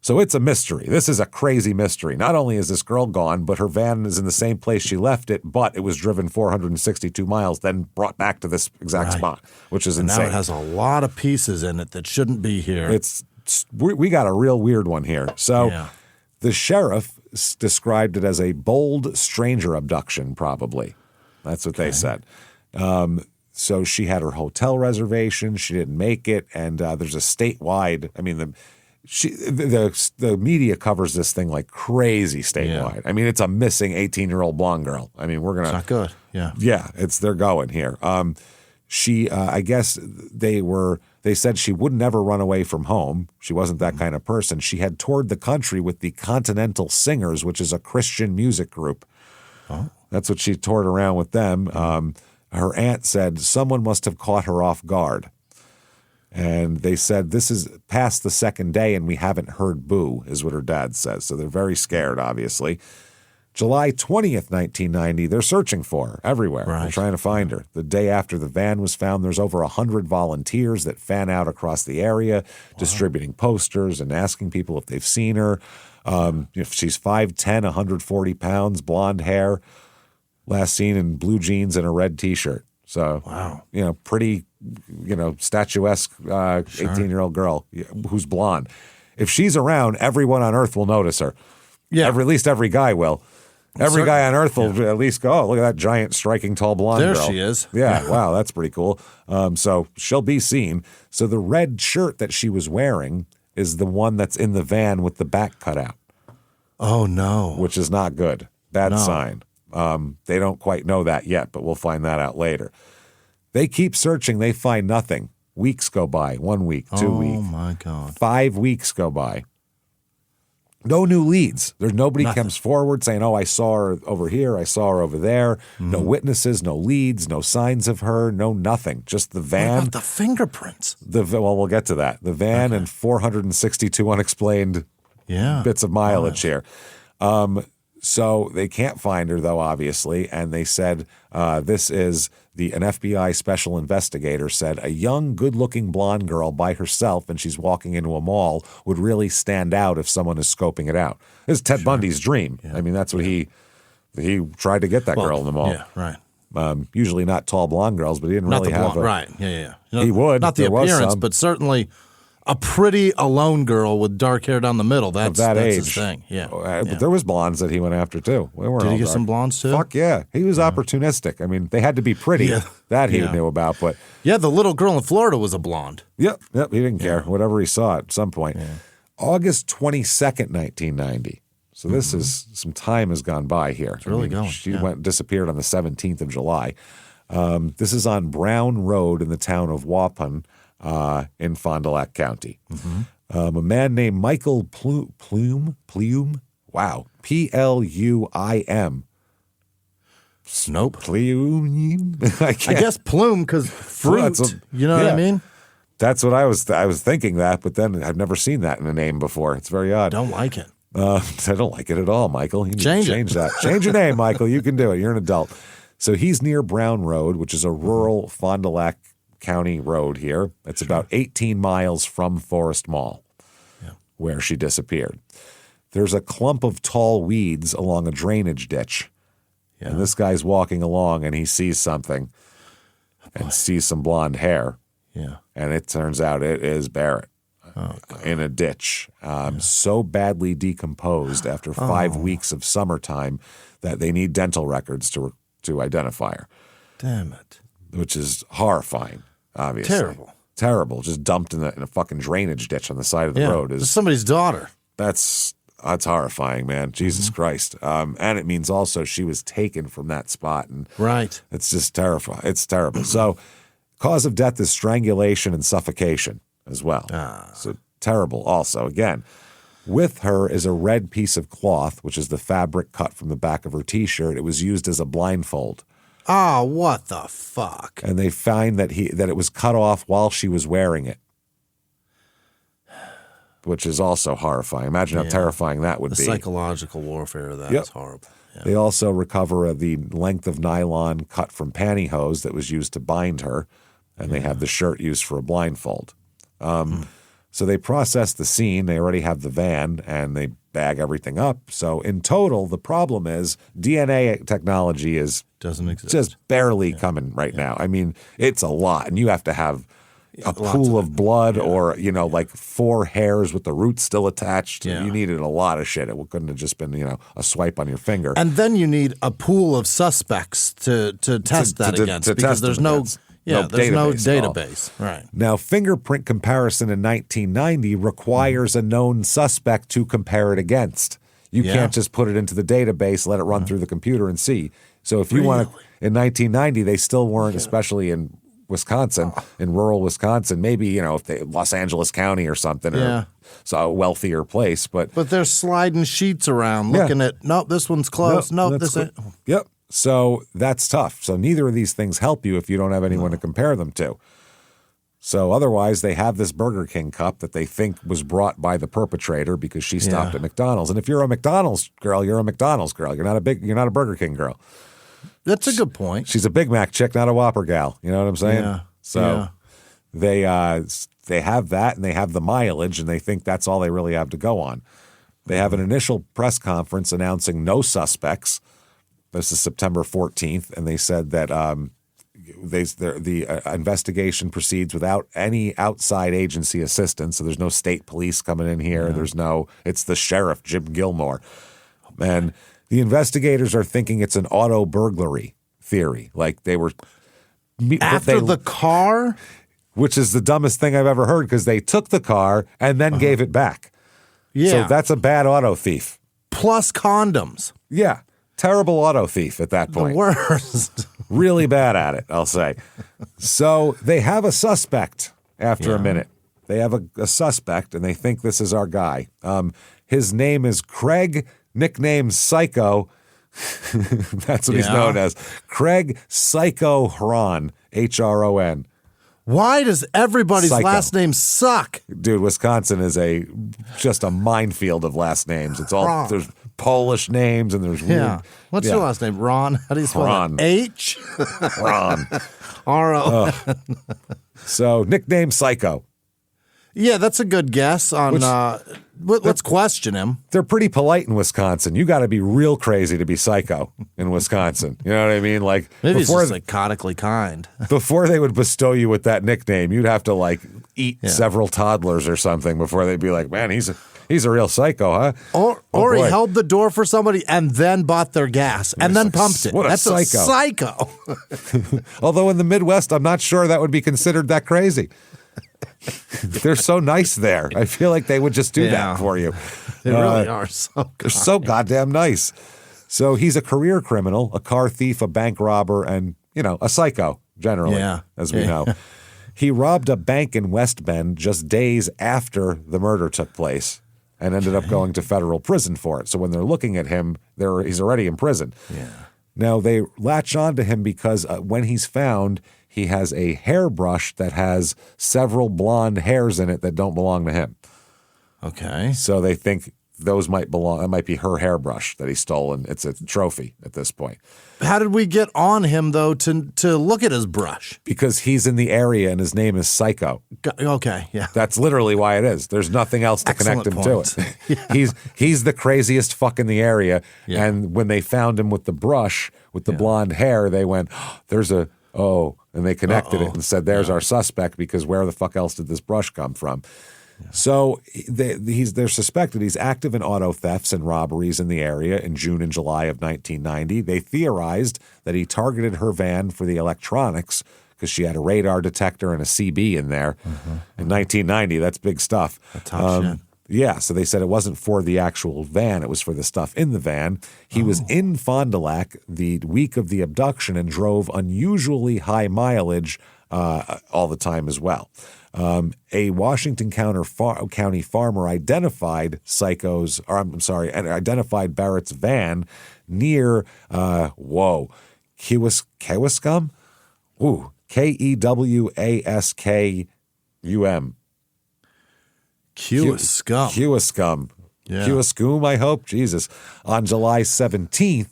So it's a mystery. This is a crazy mystery. Not only is this girl gone, but her van is in the same place she left it, but it was driven 462 miles, then brought back to this exact spot, which is insane. Now it has a lot of pieces in it that shouldn't be here. We got a real weird one here. So the sheriff described it as a bold stranger abduction, probably. That's what they said. So she had her hotel reservation. She didn't make it. And there's a statewide, I mean, the media covers this thing like crazy statewide. Yeah. I mean, it's a missing 18-year-old blonde girl. I mean, it's not good. Yeah. Yeah, they're going here. She, I guess they said she would never run away from home. She wasn't that kind of person. She had toured the country with the Continental Singers, which is a Christian music group. Oh. That's what she toured around with them. Her aunt said someone must have caught her off guard. And they said this is past the second day and we haven't heard boo, is what her dad says. So they're very scared, obviously. July 20th, 1990, they're searching for her everywhere. Right. They're trying to find her. The day after the van was found, there's over 100 volunteers that fan out across the area, distributing posters and asking people if they've seen her. If she's 5'10", 140 pounds, blonde hair, last seen in blue jeans and a red T-shirt. So, pretty, statuesque 18-year-old girl who's blonde. If she's around, everyone on Earth will notice her. Yeah. At least every guy will. Every guy on Earth will at least go, oh, look at that giant, striking, tall blonde girl. There she is. Yeah, wow, that's pretty cool. So she'll be seen. So the red shirt that she was wearing is the one that's in the van with the back cut out. Oh, no. Which is not good. Bad sign. They don't quite know that yet, but we'll find that out later. They keep searching. They find nothing. Weeks go by. 1 week, 2 weeks. Oh, my God. 5 weeks go by. No new leads. There's nobody comes forward saying, oh, I saw her over here. I saw her over there. Mm-hmm. No witnesses, no leads, no signs of her, no nothing. Just the van. What about the fingerprints? Well, we'll get to that. The van and 462 unexplained bits of mileage here. So they can't find her, though, obviously. And they said an FBI special investigator said a young, good-looking blonde girl by herself and she's walking into a mall would really stand out if someone is scoping it out. This is Ted Bundy's dream. Yeah. I mean, that's what he tried to get that girl in the mall. Yeah, right. Usually not tall blonde girls, but he didn't really have right. Yeah. He would. Not the appearance, but certainly a pretty alone girl with dark hair down the middle. That's age. His thing. Yeah. But there was blondes that he went after, too. Did he get some blondes, too? Fuck yeah. He was opportunistic. I mean, they had to be pretty. Yeah. That he knew about. But yeah, the little girl in Florida was a blonde. Yep. He didn't care. Whatever he saw at some point. Yeah. August 22nd, 1990. So this is, some time has gone by here. It's really going. She disappeared on the 17th of July. This is on Brown Road in the town of Waupun in Fond du Lac County. Mm-hmm. A man named Michael Plume, wow, Pluim. Nope. Plume? I guess plume because fruit. You know what I mean? That's what I was thinking that, but then I've never seen that in a name before. It's very odd. Don't like it. I don't like it at all, Michael. You need change to change that. Change your name, Michael. You can do it. You're an adult. So he's near Brown Road, which is a rural Fond du Lac County road here. It's about 18 miles from Forest Mall, where she disappeared. There's a clump of tall weeds along a drainage ditch. Yeah. And this guy's walking along and he sees something and sees some blonde hair. Yeah. And it turns out it is Barrett in a ditch, so badly decomposed after 5 weeks of summertime that they need dental records to identify her. Damn it. Which is horrifying, obviously. Terrible. Just dumped in a fucking drainage ditch on the side of the road. It's somebody's daughter. That's horrifying, man. Jesus Christ. And it means also she was taken from that spot. And right. It's just terrifying. It's terrible. So cause of death is strangulation and suffocation as well. So terrible also. Again, with her is a red piece of cloth, which is the fabric cut from the back of her T-shirt. It was used as a blindfold. Oh, what the fuck? And they find that it was cut off while she was wearing it, which is also horrifying. Imagine how terrifying that would be. The psychological warfare of that is horrible. Yeah. They also recover the length of nylon cut from pantyhose that was used to bind her, and they have the shirt used for a blindfold. So they process the scene. They already have the van, and they bag everything up. So in total, the problem is DNA technology doesn't exist. Just barely coming right now. I mean, it's a lot, and you have to have a pool of blood or, like 4 hairs with the roots still attached. Yeah. You needed a lot of shit. It couldn't have just been, a swipe on your finger. And then you need a pool of suspects to test that against because there's no database. Right. Now, fingerprint comparison in 1990 requires a known suspect to compare it against. You can't just put it into the database, let it run through the computer and see. So if you want to, in 1990, they still weren't, especially in Wisconsin, in rural Wisconsin, maybe, if Los Angeles County or something, or so a wealthier place. But they're sliding sheets around, looking at, nope, this one's close. Nope, this ain't. Yep. So that's tough. So neither of these things help you if you don't have anyone to compare them to. So otherwise, they have this Burger King cup that they think was brought by the perpetrator because she stopped at McDonald's. And if you're a McDonald's girl, you're a McDonald's girl. You're not a Burger King girl. That's a good point. She's a Big Mac chick, not a Whopper gal. You know what I'm saying? Yeah. So they have that, and they have the mileage, and they think that's all they really have to go on. They have an initial press conference announcing no suspects. This is September 14th, and they said that the investigation proceeds without any outside agency assistance. So there's no state police coming in here. It's the sheriff, Jim Gilmore. And the investigators are thinking it's an auto burglary theory. Like they were after the car, which is the dumbest thing I've ever heard because they took the car and then gave it back. Yeah. So that's a bad auto thief. Plus condoms. Yeah. Terrible auto thief at that point. The worst. Really bad at it, I'll say. So they have a suspect after a minute. They have a suspect, and they think this is our guy. His name is Craig, nicknamed Psycho. That's what he's known as. Craig Psycho Hron, Hron. Why does everybody's last name suck? Dude, Wisconsin is just a minefield of last names. It's all there's Polish names and there's weird. Yeah. What's your last name? Ron? How do you spell Ron. that? H? Ron. R-O. So nickname Psycho. Yeah, that's a good guess on. Let's question him. They're pretty polite in Wisconsin. You got to be real crazy to be psycho in Wisconsin. You know what I mean? Like Maybe he's just psychotically kind. Before they would bestow you with that nickname, you'd have to like eat several toddlers or something before they'd be like, "Man, he's a real psycho, huh?" Or he held the door for somebody and then bought their gas and then pumped it. What a That's psycho. a psycho. Although in the Midwest, I'm not sure that would be considered that crazy. They're so nice there. I feel like they would just do that for you. They really are so kind. They're so goddamn nice. So he's a career criminal, a car thief, a bank robber, and, a psycho, generally, as we know. He robbed a bank in West Bend just days after the murder took place and ended up going to federal prison for it. So when they're looking at him, he's already in prison. Yeah. Now, they latch on to him because when he's found, he has a hairbrush that has several blonde hairs in it that don't belong to him. Okay. So they think those might belong. It might be her hairbrush that he stole, and it's a trophy at this point. How did we get on him, though, to look at his brush? Because he's in the area and his name is Psycho. Okay, yeah. That's literally why it is. There's nothing else to connect him to it. He's the craziest fuck in the area. Yeah. And when they found him with the brush, with the blonde hair, they went, and they connected it and said, there's our suspect, because where the fuck else did this brush come from? Yeah. So they're suspected. He's active in auto thefts and robberies in the area in June and July of 1990. They theorized that he targeted her van for the electronics because she had a radar detector and a CB in there. In 1990, that's big stuff. Tough shit. Yeah, so they said it wasn't for the actual van. It was for the stuff in the van. He was in Fond du Lac the week of the abduction and drove unusually high mileage all the time as well. A Washington County farmer identified identified Barrett's van near, Kewaskum? Ooh, Kewaskum. Kewaskum. Yeah. Kewaskum, I hope. Jesus. On July 17th,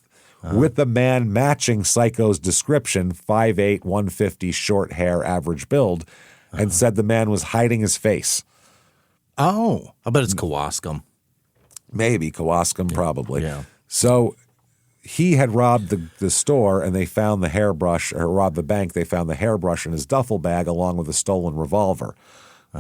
with a man matching Psycho's description, 5'8", 150, short hair, average build, and said the man was hiding his face. Oh, I bet it's Kewaskum. Maybe Kewaskum, probably. Yeah. So he had robbed the store, and they found the hairbrush, or robbed the bank. They found the hairbrush in his duffel bag along with a stolen revolver.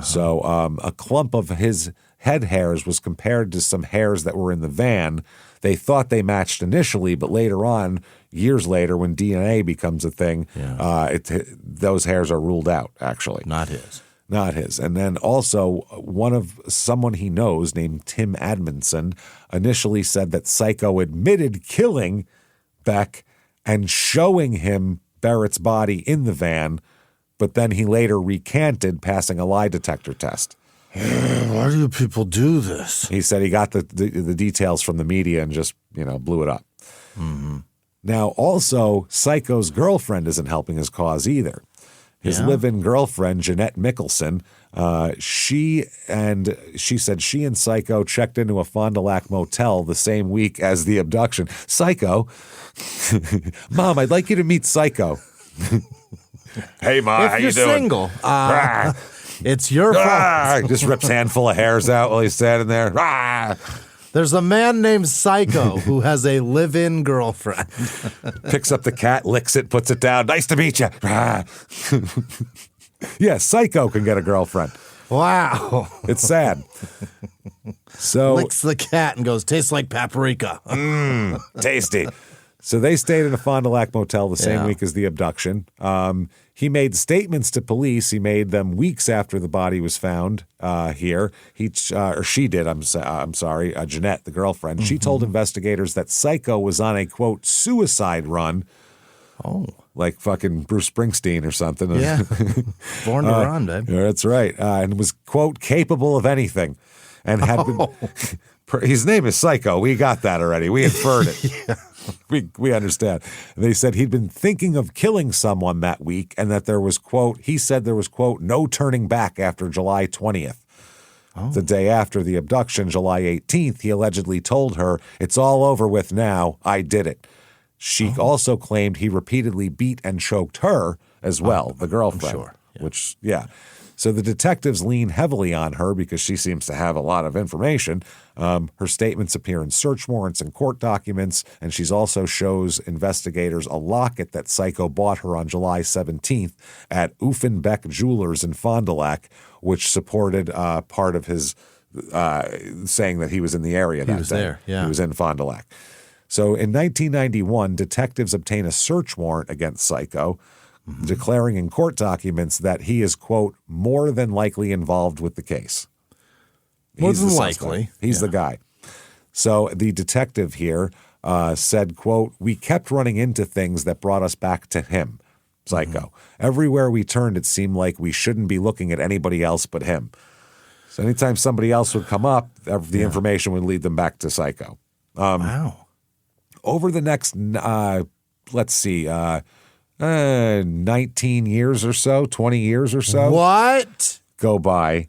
So a clump of his head hairs was compared to some hairs that were in the van. They thought they matched initially, but later on, years later, when DNA becomes a thing, those hairs are ruled out, actually. Not his. Not his. And then also someone he knows named Tim Admonson initially said that Psycho admitted killing Beck and showing him Barrett's body in the van, but then he later recanted, passing a lie detector test. Why do people do this? He said he got the details from the media and just, blew it up. Mm-hmm. Now, also, Psycho's girlfriend isn't helping his cause either. His live-in girlfriend, Jeanette Mickelson, she said she and Psycho checked into a Fond du Lac motel the same week as the abduction. Psycho, Mom, I'd like you to meet Psycho. Hey, Ma, how you doing? If you're single, it's your fault. Just rips a handful of hairs out while he's standing there. There's a man named Psycho who has a live-in girlfriend. Picks up the cat, licks it, puts it down. Nice to meet you. Yeah, Psycho can get a girlfriend. Wow. It's sad. So licks the cat and goes, tastes like paprika. Tasty. So they stayed in a Fond du Lac motel the same week as the abduction. He made statements to police. He made them weeks after the body was found here. She did, I'm sorry, Jeanette, the girlfriend. She told investigators that Psycho was on a, quote, suicide run. Oh. Like fucking Bruce Springsteen or something. Yeah. Born to run, babe. That's right. And was, quote, capable of anything. And had been... His name is Psycho. We got that already. We inferred it. We understand. They said he'd been thinking of killing someone that week and that there was, quote, he said there was, quote, no turning back after July 20th. The day after the abduction, July 18th, he allegedly told her, "It's all over with now. I did it." She also claimed he repeatedly beat and choked her as well, the girlfriend. sure. Yeah. Which, yeah. So the detectives lean heavily on her because she seems to have a lot of information. Her statements appear in search warrants and court documents, and she's also shows investigators a locket that Psycho bought her on July 17th at Beck Jewelers in Fond du Lac, which supported part of his saying that he was in the area that day. He was there, yeah. He was in Fond du Lac. So in 1991, detectives obtain a search warrant against Psycho, declaring in court documents that he is, quote, more than likely involved with the case. More He's than the likely. suspect. He's the guy. So the detective here said, quote, "We kept running into things that brought us back to him," Psycho. "Everywhere we turned, it seemed like we shouldn't be looking at anybody else but him." So anytime somebody else would come up, the information would lead them back to Psycho. Wow. Over the next, let's see, 19 years or so, 20 years or so. What? Go by.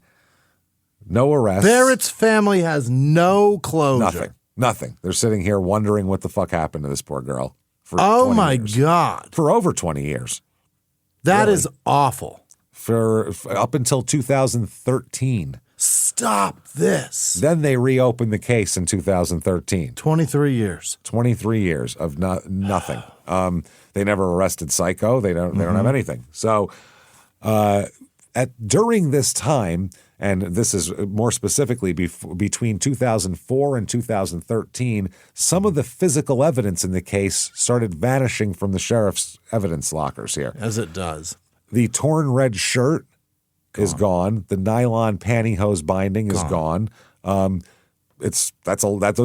No arrests. Barrett's family has no closure. Nothing. They're sitting here wondering what the fuck happened to this poor girl. For Oh 20 my years. God. For over 20 years. That is awful. For up until 2013. Stop this. Then they reopened the case in 2013. 23 years. 23 years of nothing. They never arrested Psycho. They don't have anything. So during this time, and this is more specifically between 2004 and 2013, some of the physical evidence in the case started vanishing from the sheriff's evidence lockers here. As it does. The torn red shirt is gone. The nylon pantyhose binding is gone. Those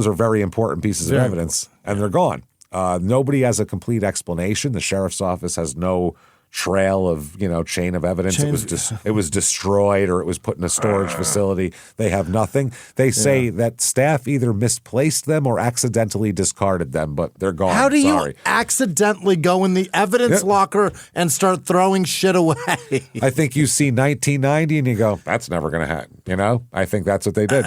are very important pieces of evidence, and they're gone. Nobody has a complete explanation. The sheriff's office has no trail of chain of evidence. It was destroyed or it was put in a storage facility. They have nothing. They say that staff either misplaced them or accidentally discarded them, but they're gone. How do you accidentally go in the evidence locker and start throwing shit away? I think you see 1990 and you go, that's never going to happen. I think that's what they did.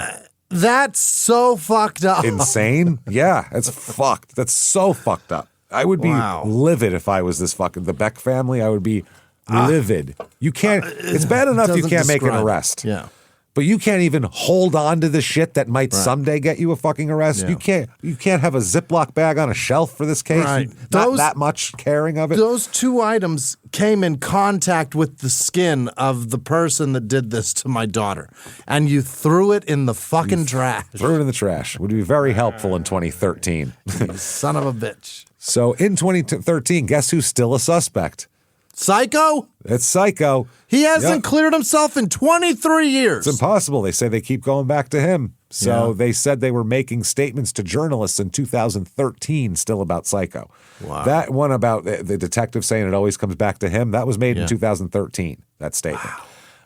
That's so fucked up. Insane? Yeah, that's fucked. That's so fucked up. I would be livid if I was the Beck family. I would be livid. You can't, it's bad enough you can't make an arrest. Yeah. But you can't even hold on to the shit that might someday get you a fucking arrest. Yeah. You can't have a Ziploc bag on a shelf for this case. Right. Not that much caring of it. Those two items came in contact with the skin of the person that did this to my daughter, and you threw it in the fucking trash. Threw it in the trash. Would be very helpful in 2013. You son of a bitch. So in 2013, guess who's still a suspect? Psycho? It's Psycho. He hasn't cleared himself in 23 years. It's impossible. They say they keep going back to him. So they said they were making statements to journalists in 2013 still about Psycho. Wow. That one about the detective saying it always comes back to him, that was made in 2013, that statement.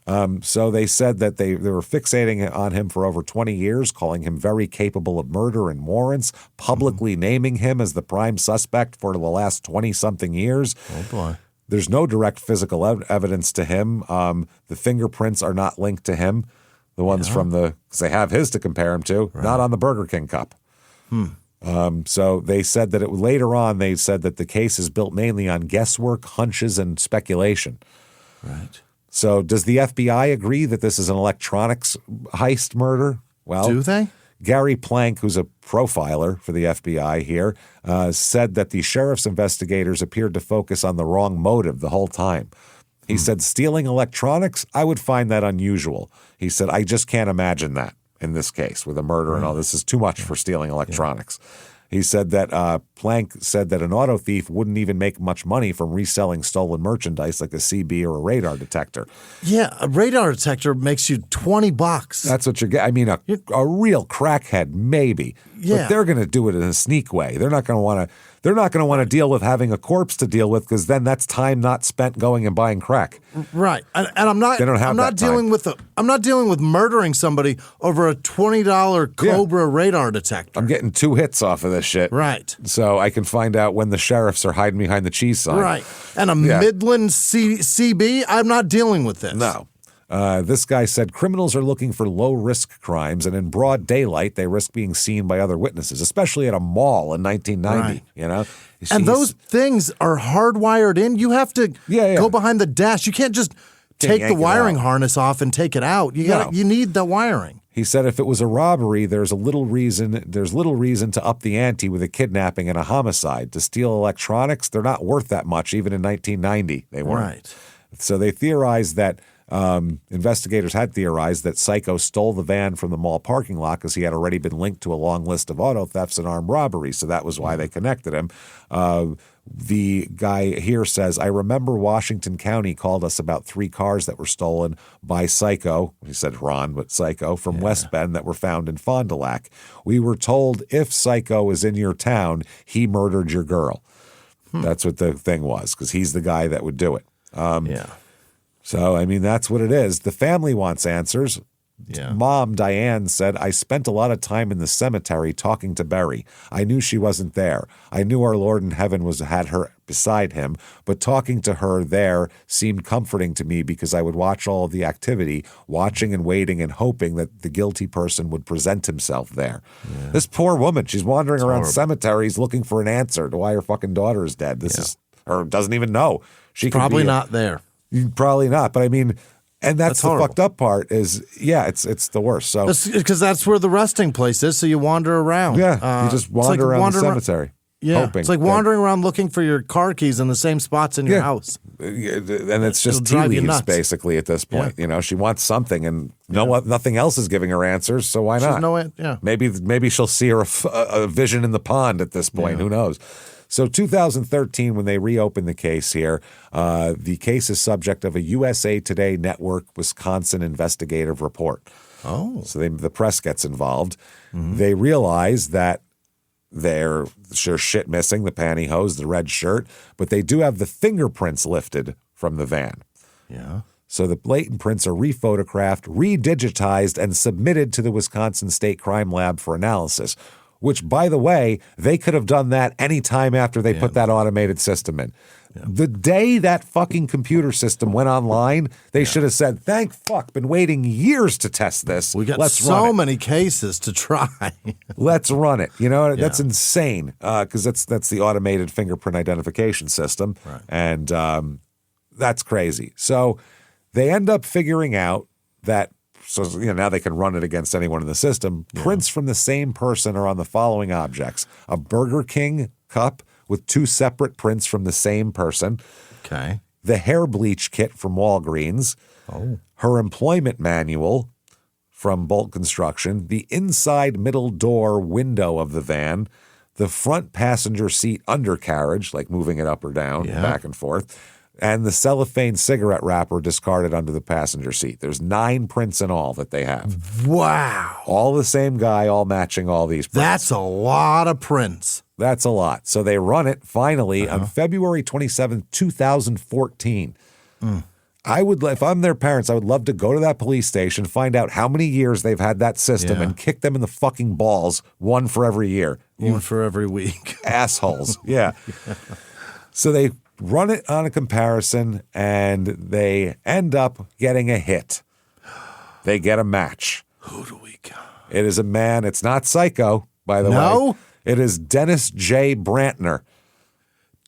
Wow. So they said that they were fixating on him for over 20 years, calling him very capable of murder and warrants, publicly naming him as the prime suspect for the last 20-something years. Oh, boy. There's no direct physical evidence to him. The fingerprints are not linked to him. The ones from because they have his to compare him to, not on the Burger King cup. So they said that later on, they said that the case is built mainly on guesswork, hunches, and speculation. Right. So does the FBI agree that this is an electronics heist murder? Well, do they? Gary Plank, who's a profiler for the FBI here, said that the sheriff's investigators appeared to focus on the wrong motive the whole time. He said, stealing electronics, I would find that unusual. He said, I just can't imagine that in this case with a murder and all. This is too much for stealing electronics. He said that Plank said that an auto thief wouldn't even make much money from reselling stolen merchandise like a CB or a radar detector. Yeah, a radar detector makes you $20. That's what you're getting. I mean, a real crackhead, maybe. Yeah. But they're going to do it in a sneak way. They're not going to want to. They're not going to want to deal with having a corpse to deal with because then that's time not spent going and buying crack. Right, and I'm not. They don't have I'm not that time. dealing with I'm not dealing with murdering somebody over a $20 Cobra radar detector. I'm getting 2 hits off of this shit. Right. So I can find out when the sheriffs are hiding behind the cheese sign. Right, and a Midland CB. I'm not dealing with this. No. This guy said criminals are looking for low-risk crimes, and in broad daylight, they risk being seen by other witnesses, especially at a mall in 1990. Right. And those things are hardwired in. You have to go behind the dash. You can't just take the wiring harness off and take it out. You need the wiring. He said if it was a robbery, there's little reason to up the ante with a kidnapping and a homicide. To steal electronics, they're not worth that much. Even in 1990, they weren't. Right. So they theorized that investigators had theorized that Psycho stole the van from the mall parking lot because he had already been linked to a long list of auto thefts and armed robberies. So that was why they connected him. The guy here says, I remember Washington County called us about 3 cars that were stolen by Psycho. He said Ron, but Psycho from West Bend that were found in Fond du Lac. We were told if Psycho is in your town, he murdered your girl. That's what the thing was, because he's the guy that would do it. So, I mean, that's what it is. The family wants answers. Yeah. Mom, Diane, said, I spent a lot of time in the cemetery talking to Berry. I knew she wasn't there. I knew our Lord in heaven had her beside him, but talking to her there seemed comforting to me because I would watch all of the activity, watching and waiting and hoping that the guilty person would present himself there. Yeah. This poor woman, she's wandering around cemeteries looking for an answer to why her fucking daughter is dead. This is her doesn't even know. She probably not there. Probably not, but I mean, and that's the horrible. fucked up part is, it's the worst. So because that's where the resting place is, so you wander around. Yeah, you just wander around the cemetery. Hoping it's like wandering around looking for your car keys in the same spots in your house. And it's just tea leaves, basically, at this point. Yeah. She wants something, and nothing else is giving her answers, so why not? Maybe she'll see a vision in the pond at this point. Who knows? So 2013, when they reopened the case here, the case is subject of a USA Today Network Wisconsin investigative report. Oh. So the press gets involved. Mm-hmm. They realize that there's shit missing, the pantyhose, the red shirt, but they do have the fingerprints lifted from the van. Yeah. So the blatant prints are rephotographed, redigitized, and submitted to the Wisconsin State Crime Lab for analysis, which, by the way, they could have done that any time after they put that automated system in. Yeah. The day that fucking computer system went online, they should have said, thank fuck, been waiting years to test this. We got so many cases to try. Let's run it. That's insane because that's the automated fingerprint identification system. Right. And that's crazy. So they end up figuring out that now they can run it against anyone in the system. Yeah. Prints from the same person are on the following objects: a Burger King cup with 2 separate prints from the same person. Okay. The hair bleach kit from Walgreens. Oh. Her employment manual from Bolt Construction. The inside middle door window of the van. The front passenger seat undercarriage, like moving it up or down, back and forth. And the cellophane cigarette wrapper discarded under the passenger seat. There's 9 prints in all that they have. Wow. All the same guy, all matching all these prints. That's a lot of prints. That's a lot. So they run it finally on February 27th, 2014. If I'm their parents, I would love to go to that police station, find out how many years they've had that system and kick them in the fucking balls, one for every year. One for every week. Assholes. Yeah. So they run it on a comparison, and they end up getting a hit. They get a match. Who do we got? It is a man. It's not Psycho, by the way. It is Dennis J. Brantner.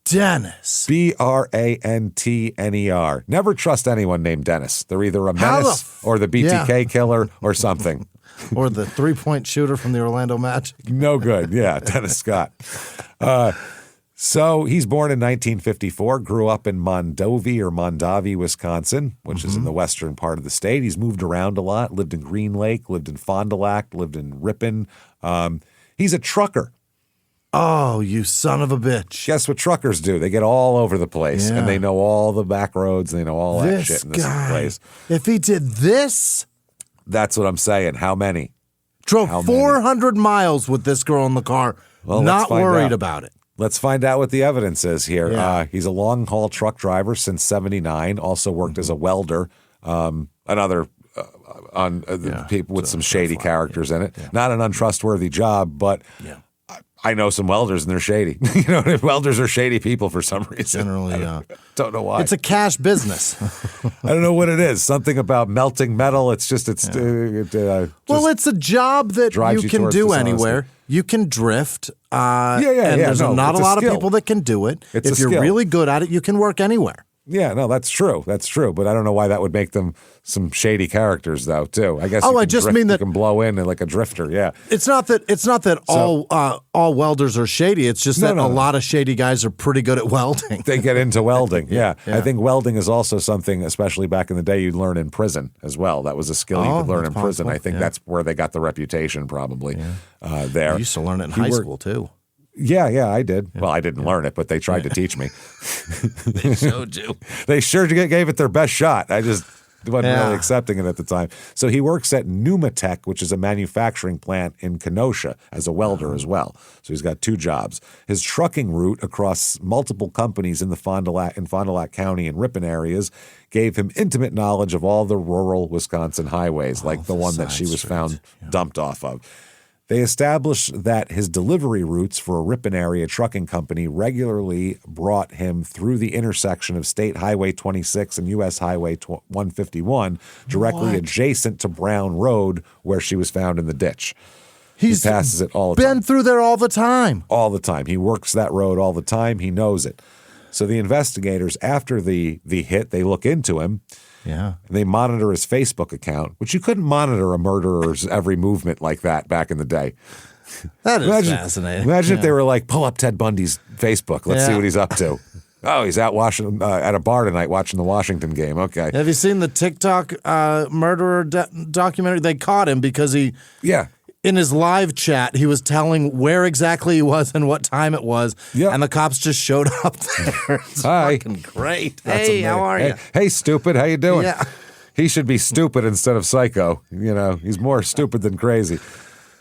Dennis. Brantner. Never trust anyone named Dennis. They're either a menace or the BTK killer or something. Or the 3-point shooter from the Orlando Magic. No good. Yeah, Dennis Scott. So he's born in 1954, grew up in Mondavi, Wisconsin, which is in the western part of the state. He's moved around a lot, lived in Green Lake, lived in Fond du Lac, lived in Ripon. He's a trucker. Oh, you son of a bitch. Guess what truckers do? They get all over the place, and they know all the back roads, and they know all that shit in this place. If he did this... That's what I'm saying. How many? Drove 400 miles with this girl in the car, not worried about it. Let's find out what the evidence is here. Yeah. He's a long-haul truck driver since 1979, also worked as a welder, another people with some shady characters in it. Yeah. Not an untrustworthy job, but I know some welders and they're shady. Welders are shady people for some reason. Generally, don't know why. It's a cash business. I don't know what it is. Something about melting metal. It's just it's a job that you can do anywhere. You can drift. And there's not a lot of people that can do it. If you're really good at it, you can work anywhere. Yeah, no, that's true. That's true. But I don't know why that would make them some shady characters, though, too. I guess you can blow in like a drifter, yeah. It's not that all welders are shady. It's just that a lot of shady guys are pretty good at welding. They get into welding, yeah. I think welding is also something, especially back in the day, you'd learn in prison as well. That was a skill you could learn in prison. I think that's where they got the reputation probably there. I used to learn it in high school, too. Yeah, I did. Well, I didn't learn it, but they tried to teach me. They showed you. They sure gave it their best shot. I just wasn't really accepting it at the time. So he works at Pneumatech, which is a manufacturing plant in Kenosha, as a welder as well. So he's got two jobs. His trucking route across multiple companies in the Fond du Lac County and Ripon areas gave him intimate knowledge of all the rural Wisconsin highways, like the one that she was found dumped off of. They established that his delivery routes for a Ripon area trucking company regularly brought him through the intersection of State Highway 26 and U.S. Highway 151, directly adjacent to Brown Road, where she was found in the ditch. He passes it all the time. Been through there all the time. All the time. He works that road all the time. He knows it. So the investigators, after the hit, they look into him. Yeah. And they monitor his Facebook account, which you couldn't monitor a murderer's every movement like that back in the day. That is fascinating. Imagine if they were like, pull up Ted Bundy's Facebook. Let's see what he's up to. Oh, he's out at a bar tonight watching the Washington game. Okay. Have you seen the TikTok murderer documentary? They caught him because in his live chat, he was telling where exactly he was and what time it was, and the cops just showed up there. It's fucking great. Hey, how are you? Hey, stupid, how you doing? Yeah. He should be stupid instead of psycho. He's more stupid than crazy.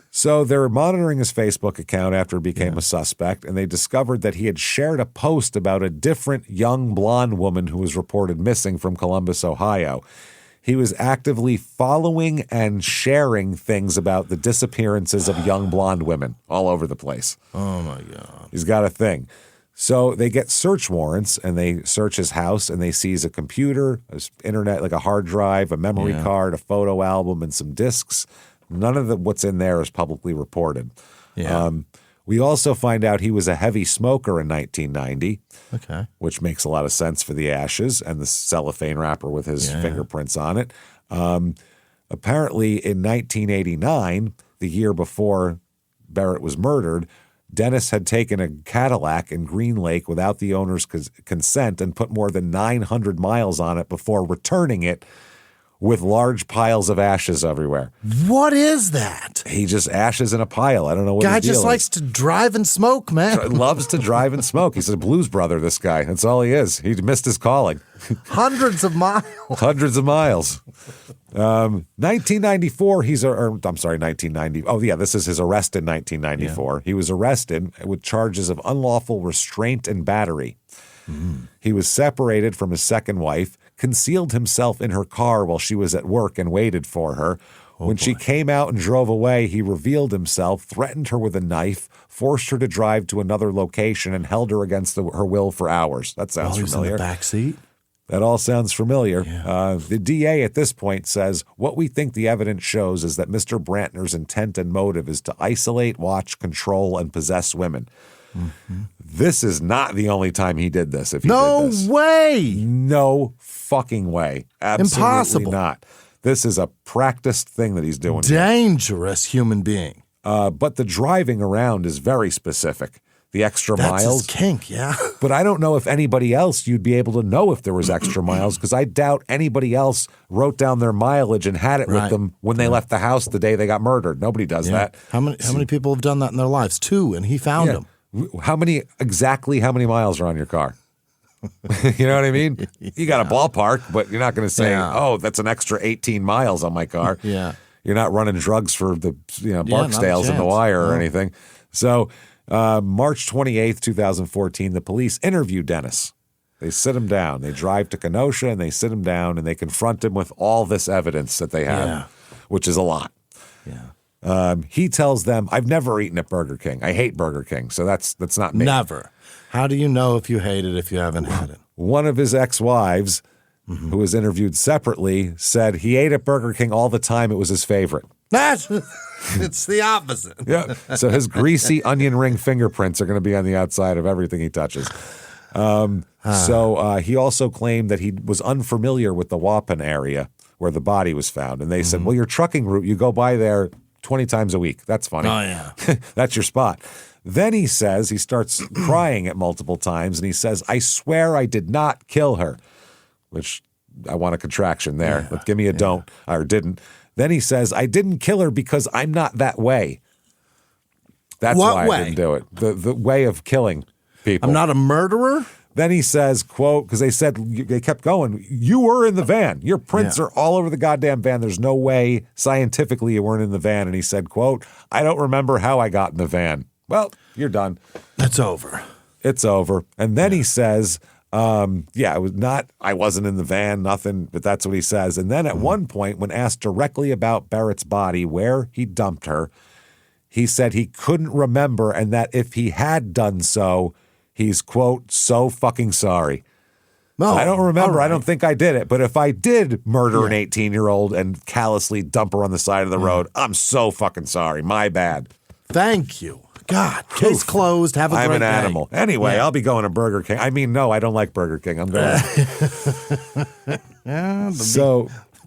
So they're monitoring his Facebook account after he became a suspect, and they discovered that he had shared a post about a different young blonde woman who was reported missing from Columbus, Ohio. He was actively following and sharing things about the disappearances of young blonde women all over the place. Oh, my God. He's got a thing. So they get search warrants, and they search his house, and they seize a computer, internet, like a hard drive, a memory card, a photo album, and some discs. None of what's in there is publicly reported. Yeah. We also find out he was a heavy smoker in 1990, which makes a lot of sense for the ashes and the cellophane wrapper with his fingerprints on it. Apparently, in 1989, the year before Barrett was murdered, Dennis had taken a Cadillac in Green Lake without the owner's consent and put more than 900 miles on it before returning it with large piles of ashes everywhere. What is that? He just ashes in a pile. I don't know what guy his deal just is. Likes to drive and smoke, man. Loves to drive and smoke. He's a blues brother, this guy. That's all he is. He missed his calling. Hundreds of miles. Hundreds of miles. 1994, 1990. Oh, yeah, this is his arrest in 1994. Yeah. He was arrested with charges of unlawful restraint and battery. He was separated from his second wife, concealed himself in her car while she was at work and waited for her. When she came out and drove away, he revealed himself, threatened her with a knife, forced her to drive to another location, and held her against her will for hours. That sounds familiar. In the back seat? That all sounds familiar. Yeah. The DA at this point says, what we think the evidence shows is that Mr. Brantner's intent and motive is to isolate, watch, control, and possess women. This is not the only time he did this. If he did this. No way. No fucking way. Absolutely Impossible. Not. This is a practiced thing that he's doing. Dangerous human being. But the driving around is very specific. The extra miles. That's his kink, yeah. But I don't know if anybody else you'd be able to know if there was extra miles, because I doubt anybody else wrote down their mileage and had it with them when they left the house the day they got murdered. Nobody does that. How many people have done that in their lives? 2, and he found them. How many miles are on your car? You know what I mean? You got a ballpark, but you're not going to say, oh, that's an extra 18 miles on my car. Yeah. You're not running drugs for the Barksdales in the wire or anything. So March 28th, 2014, the police interview Dennis. They sit him down. They drive to Kenosha, and they sit him down, and they confront him with all this evidence that they have, which is a lot. Yeah. He tells them, I've never eaten at Burger King. I hate Burger King, so that's not me. Never. How do you know if you hate it if you haven't had it? One of his ex-wives, who was interviewed separately, said he ate at Burger King all the time. It was his favorite. It's the opposite. Yeah. So his greasy onion ring fingerprints are going to be on the outside of everything he touches. So he also claimed that he was unfamiliar with the Waupun area where the body was found. And they said, well, your trucking route, you go by there 20 times a week. That's funny. Oh, yeah. That's your spot. Then he says, he starts crying at multiple times, and he says, I swear I did not kill her, which I want a contraction there. But give me a don't, or didn't. Then he says, I didn't kill her because I'm not that way. That's why I didn't do it. The way of killing people. I'm not a murderer? Then he says, quote, because they kept going, you were in the van. Your prints are all over the goddamn van. There's no way scientifically you weren't in the van. And he said, quote, I don't remember how I got in the van. Well, you're done. It's over. It's over. And then he says, it was not, I wasn't in the van, nothing, but that's what he says. And then at one point, when asked directly about Barrett's body, where he dumped her, he said he couldn't remember and that if he had done so, he's, quote, so fucking sorry. No, I don't remember. right. I don't think I did it. But if I did murder an 18-year-old and callously dump her on the side of the road, I'm so fucking sorry. My bad. Thank you. God, case closed. Have a great day. I'm an animal. Anyway, I'll be going to Burger King. I mean, no, I don't like Burger King. I'm going.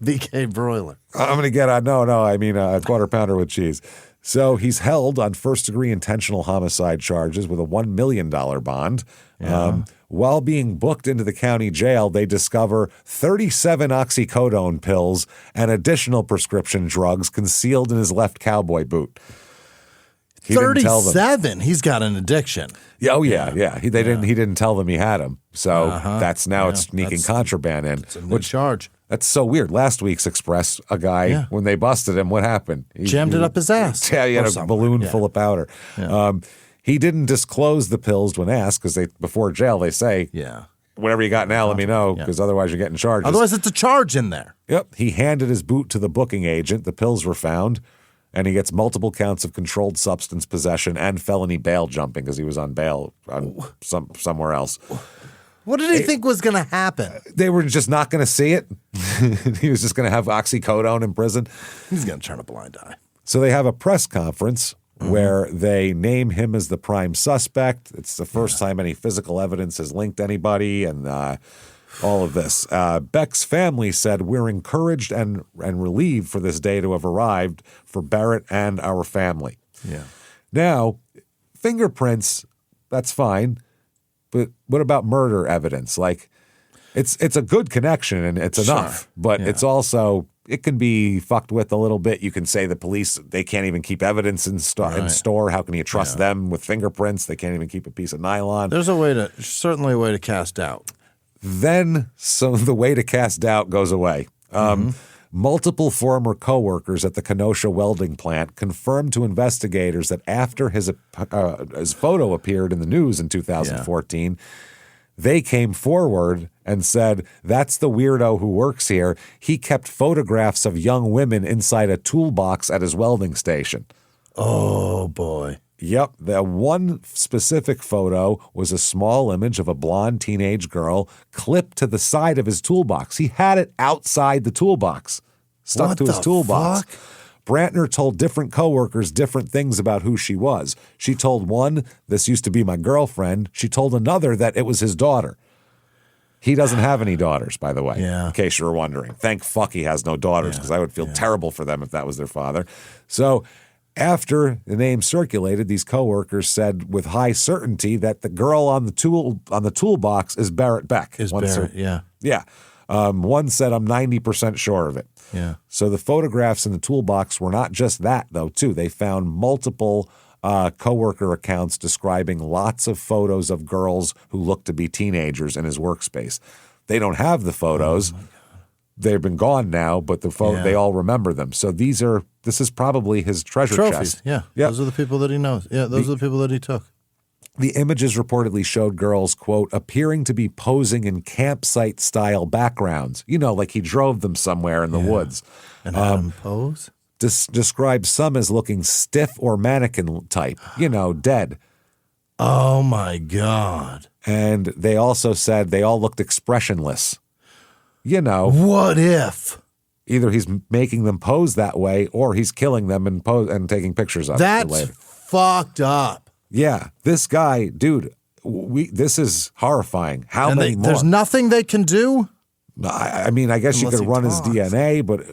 BK broiler. I'm going to get a quarter pounder with cheese. So he's held on first-degree intentional homicide charges with a $1 million bond. While being booked into the county jail, they discover 37 oxycodone pills and additional prescription drugs concealed in his left cowboy boot. He 37. He's got an addiction. Yeah, He didn't tell them he had them. So that's now it's sneaking contraband in. It's a new charge. That's so weird. Last week's Express, a guy, when they busted him, what happened? He jammed it up his ass. Yeah, he had a balloon full of powder. Yeah. He didn't disclose the pills when asked because before jail they say, whatever you got now, let me know because otherwise you're getting charges. Otherwise it's a charge in there. Yep. He handed his boot to the booking agent. The pills were found. And he gets multiple counts of controlled substance possession and felony bail jumping because he was on bail somewhere else. What did he think was going to happen? They were just not going to see it. He was just going to have oxycodone in prison. He's going to turn a blind eye. So they have a press conference where they name him as the prime suspect. It's the first time any physical evidence has linked anybody and all of this. Beck's family said, we're encouraged and relieved for this day to have arrived for Barrett and our family. Yeah. Now, fingerprints, that's fine. But what about murder evidence? Like, it's a good connection and it's enough. But it's also, it can be fucked with a little bit. You can say the police, they can't even keep evidence in store. How can you trust them with fingerprints? They can't even keep a piece of nylon. There's certainly a way to cast doubt. Then the way to cast doubt goes away. Multiple former coworkers at the Kenosha welding plant confirmed to investigators that after his photo appeared in the news in 2014, they came forward and said, that's the weirdo who works here. He kept photographs of young women inside a toolbox at his welding station. Oh, boy. Yep. The one specific photo was a small image of a blonde teenage girl clipped to the side of his toolbox. He had it outside the toolbox, stuck to his toolbox. Fuck? Brantner told different coworkers different things about who she was. She told one, this used to be my girlfriend. She told another that it was his daughter. He doesn't have any daughters, by the way, in case you were wondering. Thank fuck he has no daughters because I would feel terrible for them if that was their father. So after the name circulated, these coworkers said with high certainty that the girl on the toolbox is Barrett Beck. One said, one said, I'm 90% sure of it. Yeah. So the photographs in the toolbox were not just that, though, too. They found multiple coworker accounts describing lots of photos of girls who looked to be teenagers in his workspace. They don't have the photos. They've been gone now, but they all remember them. So this is probably his treasure trophies. chest. Yeah. Those are the people that he knows. Yeah, those are the people that he took. The images reportedly showed girls, quote, appearing to be posing in campsite-style backgrounds. You know, like he drove them somewhere in the woods. And had them pose? described some as looking stiff or mannequin type, dead. Oh, my God. And they also said they all looked expressionless. What if? Either he's making them pose that way or he's killing them and taking pictures of them later. That's fucked up. Yeah, this guy, dude, this is horrifying. How many more? There's nothing they can do? I mean, I guess Unless you could run his talks. DNA, but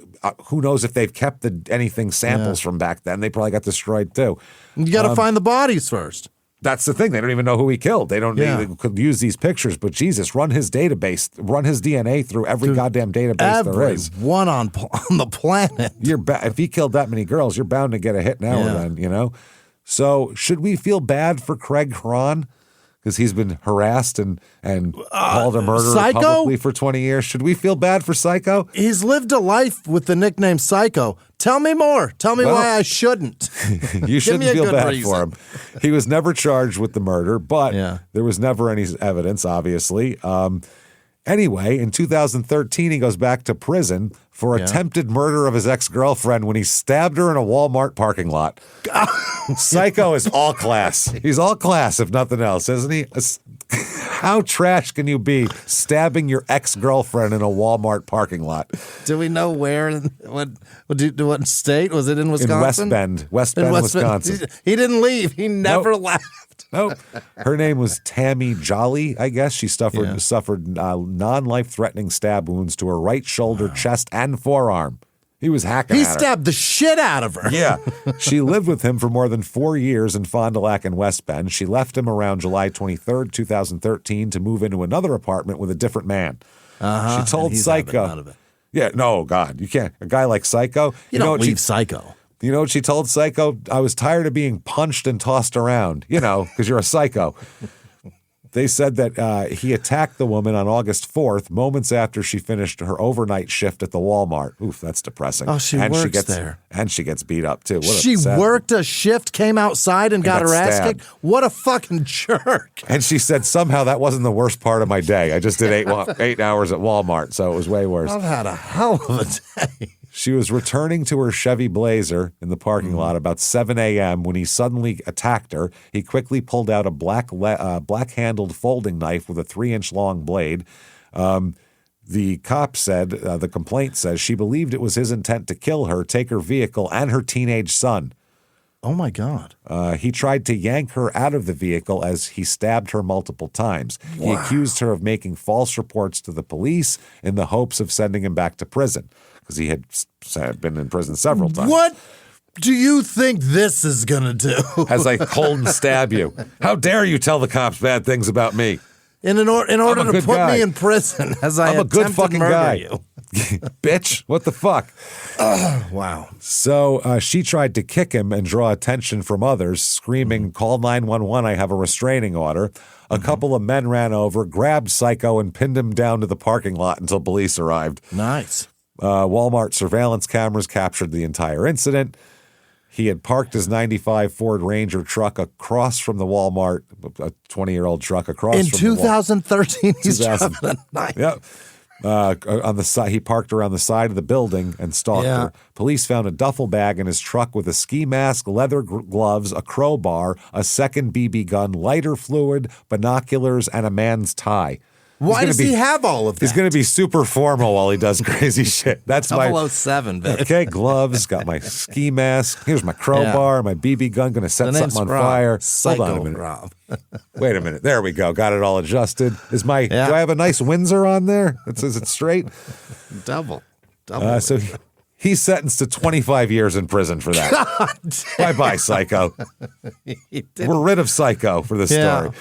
who knows if they've kept anything samples from back then. They probably got destroyed too. You got to find the bodies first. That's the thing. They don't even know who he killed. They don't Yeah. they could use these pictures, but Jesus, run his database, run his DNA through every goddamn database there is. Everyone on the planet. If he killed that many girls, you're bound to get a hit now or then, So should we feel bad for Craig Cron? Because he's been harassed and called a murderer Psycho? publicly for 20 years. Should we feel bad for Psycho? He's lived a life with the nickname Psycho. Tell me more. Tell me why I shouldn't. You shouldn't me a feel good bad reason. for him. He was never charged with the murder, but Yeah. there was never any evidence, obviously. Anyway, in 2013, he goes back to prison for attempted murder of his ex-girlfriend when he stabbed her in a Walmart parking lot. Psycho is all class. He's all class, if nothing else, isn't he? How trash can you be stabbing your ex-girlfriend in a Walmart parking lot? Do we know where? What state? Was it in Wisconsin? In West Bend, Wisconsin. He didn't leave. He never left. Nope. Her name was Tammy Jolly, I guess. She suffered non-life-threatening stab wounds to her right shoulder, chest, and forearm. He was hacking He at her. stabbed the shit out of her. Yeah. She lived with him for more than 4 years in Fond du Lac and West Bend. She left him around July 23rd, 2013 to move into another apartment with a different man. She told He's Psycho. having none of it. Yeah, no, God, you can't. A guy like Psycho. You know don't what leave Psycho. You know what she told Psycho? I was tired of being punched and tossed around, because you're a psycho. They said that he attacked the woman on August 4th, moments after she finished her overnight shift at the Walmart. Oof, that's depressing. Oh, she works there. And she gets beat up, too. She worked a shift, came outside, and got her ass stabbed. kicked? What a fucking jerk. And she said, somehow that wasn't the worst part of my day. I just did 8 hours at Walmart, so it was way worse. I've had a hell of a day. She was returning to her Chevy Blazer in the parking lot about 7 a.m. when he suddenly attacked her. He quickly pulled out a black-handled folding knife with a 3-inch long blade. The cop said, the complaint says, she believed it was his intent to kill her, take her vehicle, and her teenage son. Oh, my God. He tried to yank her out of the vehicle as he stabbed her multiple times. Wow. He accused her of making false reports to the police in the hopes of sending him back to prison because he had been in prison several times. What do you think this is going to do? As I cold and stab you. How dare you tell the cops bad things about me? In order to put guy. me in prison as I I'm a good attempt fucking to murder guy. you. Bitch, what the fuck? Wow. So she tried to kick him and draw attention from others, screaming, call 911, I have a restraining order. A couple of men ran over, grabbed Psycho, and pinned him down to the parking lot until police arrived. Nice. Walmart surveillance cameras captured the entire incident. He had parked his 95 Ford Ranger truck across from the Walmart, a 20-year-old truck across In from 2013, he's driving a knife. Yep. On the side, he parked around the side of the building and stalked her. Police found a duffel bag in his truck with a ski mask, leather gloves, a crowbar, a second BB gun, lighter fluid, binoculars, and a man's tie. Why does he have all of that? He's going to be super formal while he does crazy shit. That's my 007, baby. okay. Gloves, got my ski mask. Here's my crowbar, my BB gun. Going to set something on fire. Psycho Hold on a minute. Rob. Wait a minute. There we go. Got it all adjusted. Do I have a nice Windsor on there? Is it straight? Double. So he's sentenced to 25 years in prison for that. Bye-bye, Psycho. We're rid of Psycho for this story.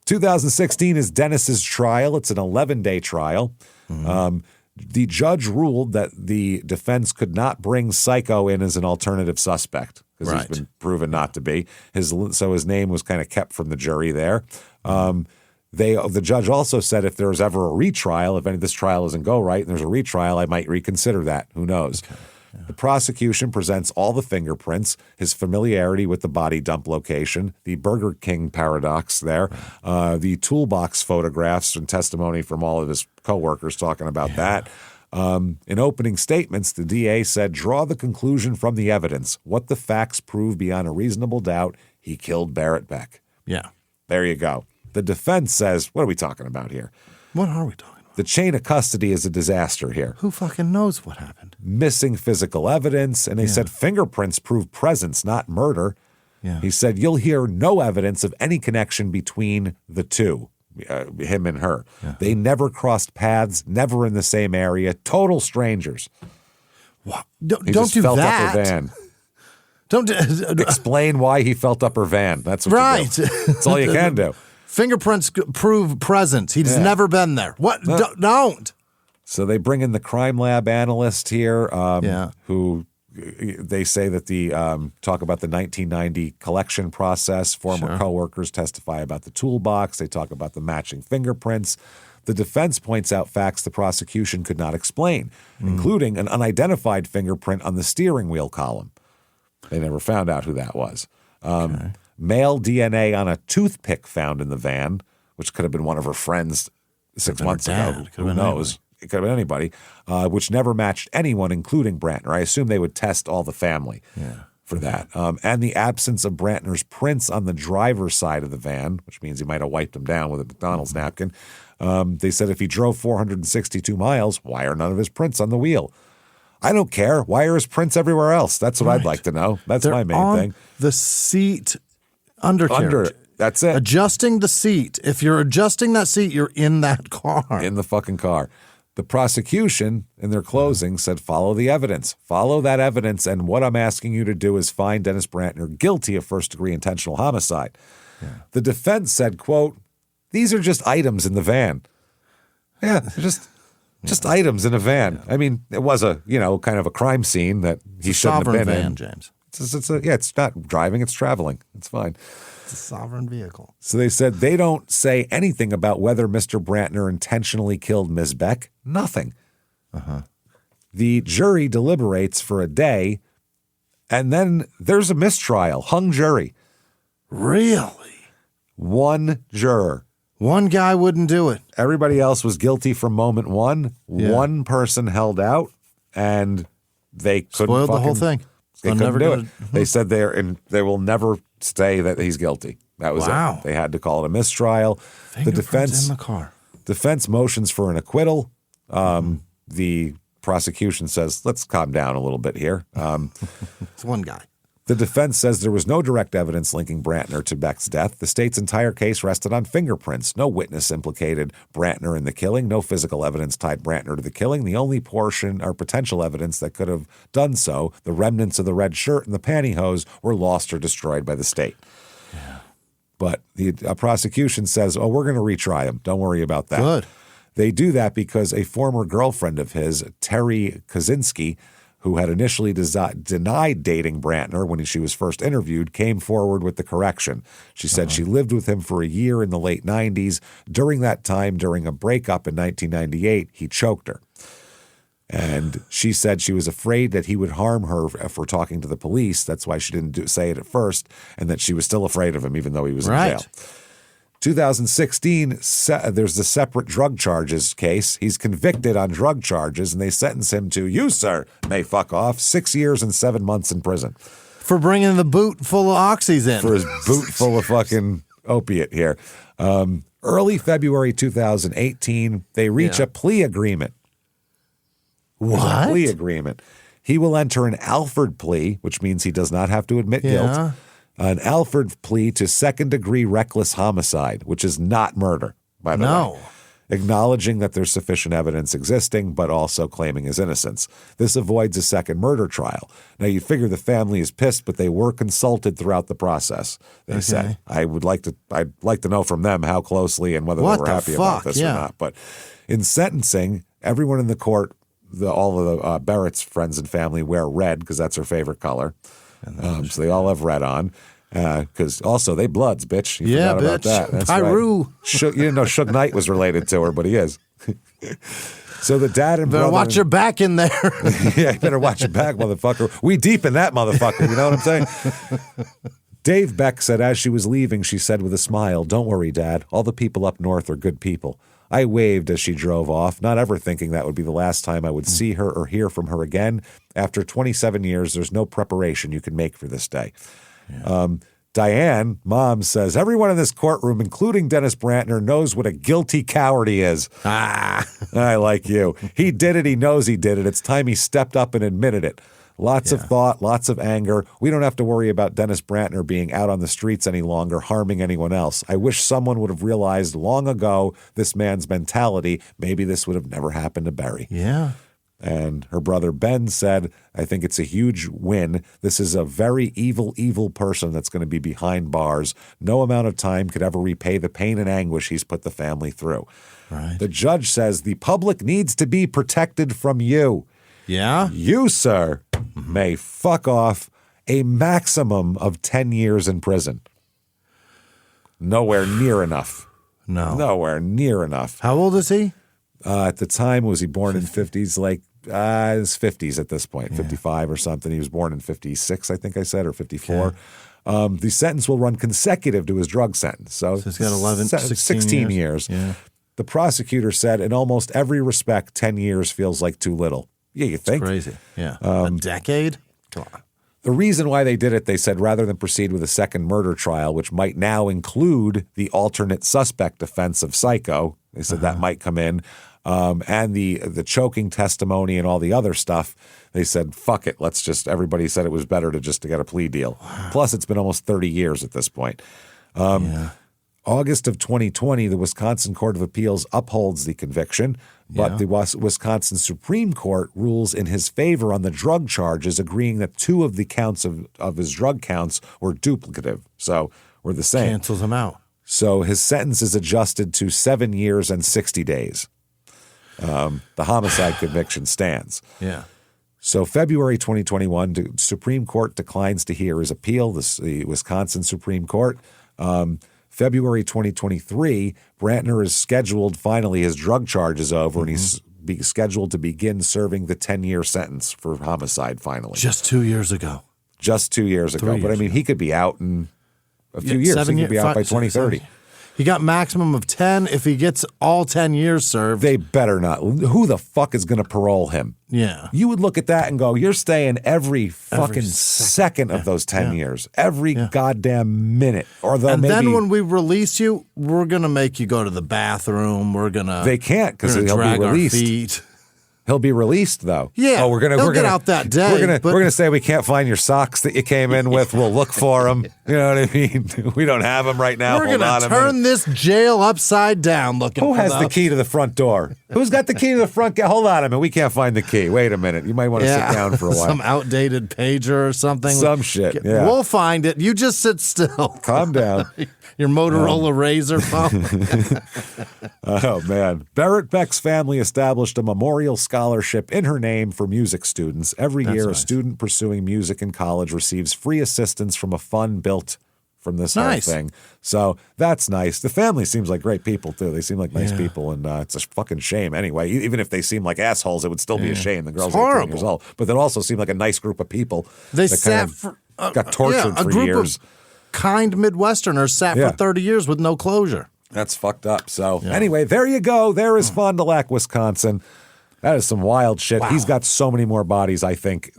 2016 is Dennis's trial. It's an 11-day trial. The judge ruled that the defense could not bring Psycho in as an alternative suspect because he's been proven not to be. So his name was kind of kept from the jury there. The judge also said if there's ever a retrial, if any of this trial doesn't go right and there's a retrial, I might reconsider that. Who knows? Okay. Yeah. The prosecution presents all the fingerprints, his familiarity with the body dump location, the Burger King paradox there, the toolbox photographs and testimony from all of his coworkers talking about that. In opening statements, the DA said, draw the conclusion from the evidence. What the facts prove beyond a reasonable doubt, he killed Barrett Beck. Yeah. There you go. The defense says, what are we talking about here? What are we talking about? The chain of custody is a disaster here. Who fucking knows what happened? Missing physical evidence, and they said fingerprints prove presence, not murder. Yeah. He said, you'll hear no evidence of any connection between the two, him and her. Yeah. They never crossed paths, never in the same area, total strangers. What? He Don't just do felt that. up her van. Don't Explain why he felt up her van. That's what right. you do. That's all you can do. Fingerprints prove presence. He's never been there. What? Don't. So they bring in the crime lab analyst here, who they say that the talk about the 1990 collection process. Former coworkers testify about the toolbox. They talk about the matching fingerprints. The defense points out facts the prosecution could not explain, including an unidentified fingerprint on the steering wheel column. They never found out who that was. Male DNA on a toothpick found in the van, which could have been one of her friends 6 months ago. Who knows? It could have been anybody, which never matched anyone, including Brantner. I assume they would test all the family for that. And the absence of Brantner's prints on the driver's side of the van, which means he might have wiped them down with a McDonald's napkin. They said if he drove 462 miles, why are none of his prints on the wheel? I don't care. Why are his prints everywhere else? That's what I'd like to know. That's my main thing. The seat undercarriage. That's it. Adjusting the seat. If you're adjusting that seat, you're in that car. In the fucking car. The prosecution, in their closing, said, follow the evidence. Follow that evidence, and what I'm asking you to do is find Dennis Brantner guilty of first-degree intentional homicide. Yeah. The defense said, quote, these are just items in the van. Yeah, they're just items in a van. Yeah. I mean, it was a, kind of a crime scene that he shouldn't have been van, in. James. It's not driving, it's traveling. It's fine. It's a sovereign vehicle. So they said they don't say anything about whether Mr. Brantner intentionally killed Ms. Beck. Nothing. The jury deliberates for a day, and then there's a mistrial, hung jury. Really? One juror. One guy wouldn't do it. Everybody else was guilty from moment one. Yeah. One person held out, and they couldn't spoiled the whole thing. They couldn't do it. They said they will never say that he's guilty. That was it. They had to call it a mistrial. The defense in the car. Defense motions for an acquittal. The prosecution says, let's calm down a little bit here. It's one guy. The defense says there was no direct evidence linking Brantner to Beck's death. The state's entire case rested on fingerprints. No witness implicated Brantner in the killing. No physical evidence tied Brantner to the killing. The only portion or potential evidence that could have done so, the remnants of the red shirt and the pantyhose, were lost or destroyed by the state. Yeah. But the prosecution says, we're going to retry him. Don't worry about that. Good. They do that because a former girlfriend of his, Terry Kaczynski, who had initially denied dating Brantner when she was first interviewed, came forward with the correction. She said she lived with him for a year in the late 90s. During that time, during a breakup in 1998, he choked her. And she said she was afraid that he would harm her for talking to the police. That's why she didn't say it at first, and that she was still afraid of him even though he was in jail. 2016, there's the separate drug charges case. He's convicted on drug charges, and they sentence him to, you, sir, may fuck off, 6 years and 7 months in prison. For bringing the boot full of oxys in. For his boot full of fucking opiate here. Early February 2018, they reach a plea agreement. What? A plea agreement. He will enter an Alford plea, which means he does not have to admit guilt. An Alford plea to second-degree reckless homicide, which is not murder, by the way. Acknowledging that there's sufficient evidence existing, but also claiming his innocence. This avoids a second murder trial. Now, you figure the family is pissed, but they were consulted throughout the process, they said. I'd like to know from them how closely and whether they were happy about this or not. But in sentencing, everyone in the court, all of the Barrett's friends and family wear red because that's their favorite color. So they all have red on. Because also they bloods, bitch. You forgot about that. That's Pyru. Right. You didn't know Suge Knight was related to her, but he is. So the dad and brother. Better watch your back in there. Yeah, you better watch your back, motherfucker. We deep in that motherfucker. You know what I'm saying? Dave Beck said as she was leaving, she said with a smile, "Don't worry, Dad. All the people up north are good people. I waved as she drove off, not ever thinking that would be the last time I would see her or hear from her again. After 27 years, there's no preparation you can make for this day. Yeah. Diane, mom, says, everyone in this courtroom, including Dennis Brantner, knows what a guilty coward he is. I like you. He did it. He knows he did it. It's time he stepped up and admitted it. Lots of thought, lots of anger. We don't have to worry about Dennis Brantner being out on the streets any longer, harming anyone else. I wish someone would have realized long ago this man's mentality. Maybe this would have never happened to Barry. Yeah. And her brother Ben said, I think it's a huge win. This is a very evil, evil person that's going to be behind bars. No amount of time could ever repay the pain and anguish he's put the family through. Right. The judge says the public needs to be protected from you. Yeah? You, sir, may fuck off a maximum of 10 years in prison. Nowhere near enough. No. Nowhere near enough. How old is he? At the time, was he born in 50s? Like, his 50s at this point, 55 or something. He was born in 56, I think I said, or 54. Okay. The sentence will run consecutive to his drug sentence. So he's got 16 years. Yeah. The prosecutor said, in almost every respect, 10 years feels like too little. Yeah, you think? It's crazy. Yeah. A decade? Come on. The reason why they did it, they said, rather than proceed with a second murder trial, which might now include the alternate suspect offense of psycho, they said that might come in, and the choking testimony and all the other stuff, they said, fuck it, let's just, everybody said it was better to get a plea deal. Wow. Plus, it's been almost 30 years at this point. August of 2020, the Wisconsin Court of Appeals upholds the conviction, but the Wisconsin Supreme Court rules in his favor on the drug charges, agreeing that 2 of the counts of his drug counts were duplicative, so were the same. Cancels him out. So his sentence is adjusted to 7 years and 60 days. The homicide conviction stands. Yeah. So February 2021, the Supreme Court declines to hear his appeal, the Wisconsin Supreme Court. February 2023, Brantner is scheduled, finally, his drug charge is over, and he's scheduled to begin serving the 10-year sentence for homicide, finally. Just 2 years ago. Just 2 years ago. But, I mean, he could be out in a few years. He could be out by 2030. He got maximum of 10. If he gets all 10 years served. They better not. Who the fuck is going to parole him? Yeah. You would look at that and go, you're staying every fucking second of those 10 years. Every goddamn minute. And then when we release you, we're going to make you go to the bathroom. We're going to. They can't because he'll be released. He'll be released, though. Yeah. Oh, he'll get out that day. We're gonna say we can't find your socks that you came in with. We'll look for them. You know what I mean? We don't have them right now. We're gonna turn this jail upside down. Looking. Who has the key to the front door? Who's got the key to the front gate? Hold on a minute. We can't find the key. Wait a minute. You might want to sit down for a while. Some outdated pager or something. Some shit. Yeah. We'll find it. You just sit still. Calm down. Your Motorola Razr phone. Oh, man. Barrett Beck's family established a memorial scholarship in her name for music students. Every year, a student pursuing music in college receives free assistance from a fund built from this whole thing. So that's nice. The family seems like great people, too. They seem like nice people, and it's a fucking shame anyway. Even if they seem like assholes, it would still be a shame. The girl's 18 years old. But they also seem like a nice group of people. They sat got tortured for years. Kind Midwesterners sat for 30 years with no closure. That's fucked up. So anyway, there you go. There is Fond du Lac, Wisconsin. That is some wild shit. Wow. He's got so many more bodies, I think,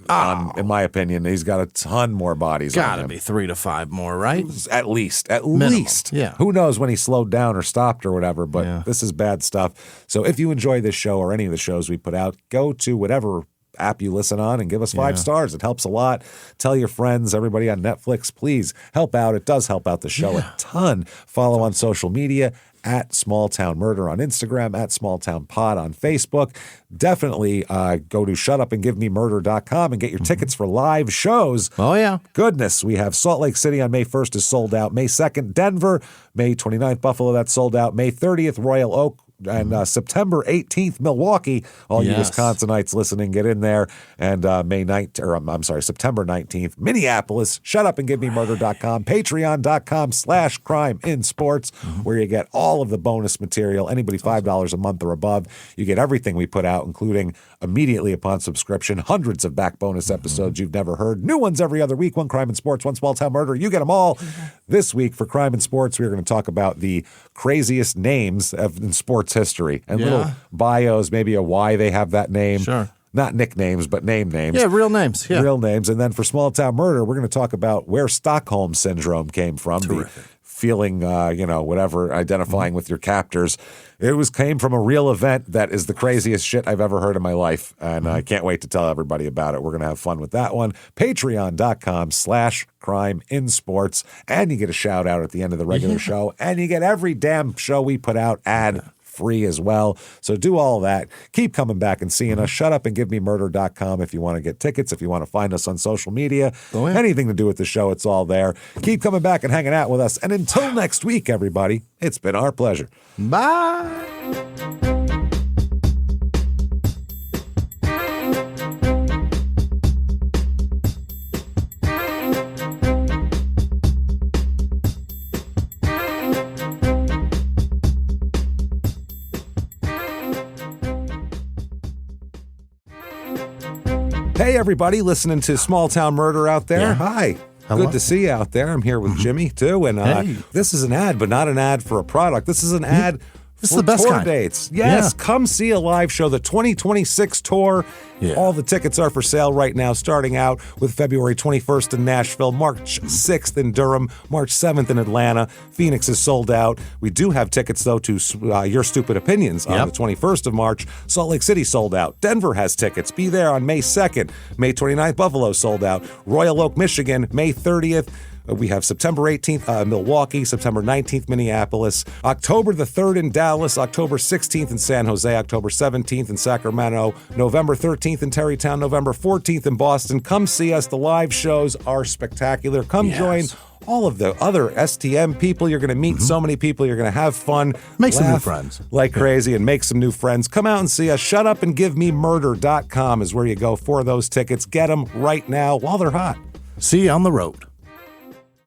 in my opinion. He's got a ton more bodies on him. Gotta be 3 to 5 more, right? At least. Minimum. Yeah. Who knows when he slowed down or stopped or whatever, but this is bad stuff. So if you enjoy this show or any of the shows we put out, go to whatever app you listen on and give us 5 stars. It helps a lot. Tell your friends, everybody on Netflix, please help out. It does help out the show a ton. Follow on social media at Small Town Murder on Instagram, at Small Town Pod on Facebook. Definitely go to shutupandgivememurder.com and get your tickets for live shows. Oh, yeah. Goodness, we have Salt Lake City on May 1st is sold out. May 2nd, Denver. May 29th, Buffalo, that's sold out. May 30th, Royal Oak. And September 18th, Milwaukee. All you Wisconsinites listening, get in there. And September 19th, Minneapolis. Shutupandgivememurder.com, patreon.com/crimeinsports, where you get all of the bonus material. Anybody $5 a month or above, you get everything we put out, including immediately upon subscription, hundreds of back bonus episodes you've never heard. New ones every other week. One Crime and Sports, one Small Town Murder. You get them all. This week for Crime and Sports, we're going to talk about the craziest names in sports sports history and little bios, maybe a why they have that name. Sure. Not nicknames, but name names. Yeah, real names. Yeah. Real names. And then for Small Town Murder, we're going to talk about where Stockholm Syndrome came from. Terrific. The feeling, whatever, identifying with your captors. It came from a real event that is the craziest shit I've ever heard in my life. And I can't wait to tell everybody about it. We're going to have fun with that one. Patreon.com/CrimeInSports. And you get a shout out at the end of the regular show. And you get every damn show we put out ad-free as well. So do all that. Keep coming back and seeing us. Shutupandgivememurder.com if you want to get tickets, if you want to find us on social media, anything to do with the show, it's all there. Keep coming back and hanging out with us. And until next week, everybody, it's been our pleasure. Bye. Hey, everybody, listening to Small Town Murder out there. Yeah. Hi. Hello. Good to see you out there. I'm here with Jimmy, too. And Hey. this is an ad, but not an ad for a product. This is an ad This is for the best tour kind. dates. Yes, Yeah. come see a live show, the 2026 tour. Yeah. All the tickets are for sale right now, starting out with February 21st in Nashville, March 6th in Durham, March 7th in Atlanta. Phoenix is sold out. We do have tickets, though, to Your Stupid Opinions on the 21st of March. Salt Lake City sold out. Denver has tickets. Be there on May 2nd. May 29th, Buffalo sold out. Royal Oak, Michigan, May 30th. We have September 18th, Milwaukee, September 19th, Minneapolis, October the 3rd in Dallas, October 16th in San Jose, October 17th in Sacramento, November 13th in Terrytown, November 14th in Boston. Come see us. The live shows are spectacular. Come join all of the other STM people. You're going to meet so many people. You're going to have fun. Make some new laugh friends. like crazy and make some new friends. Come out and see us. Shutupandgivememurder.com is where you go for those tickets. Get them right now while they're hot. See you on the road.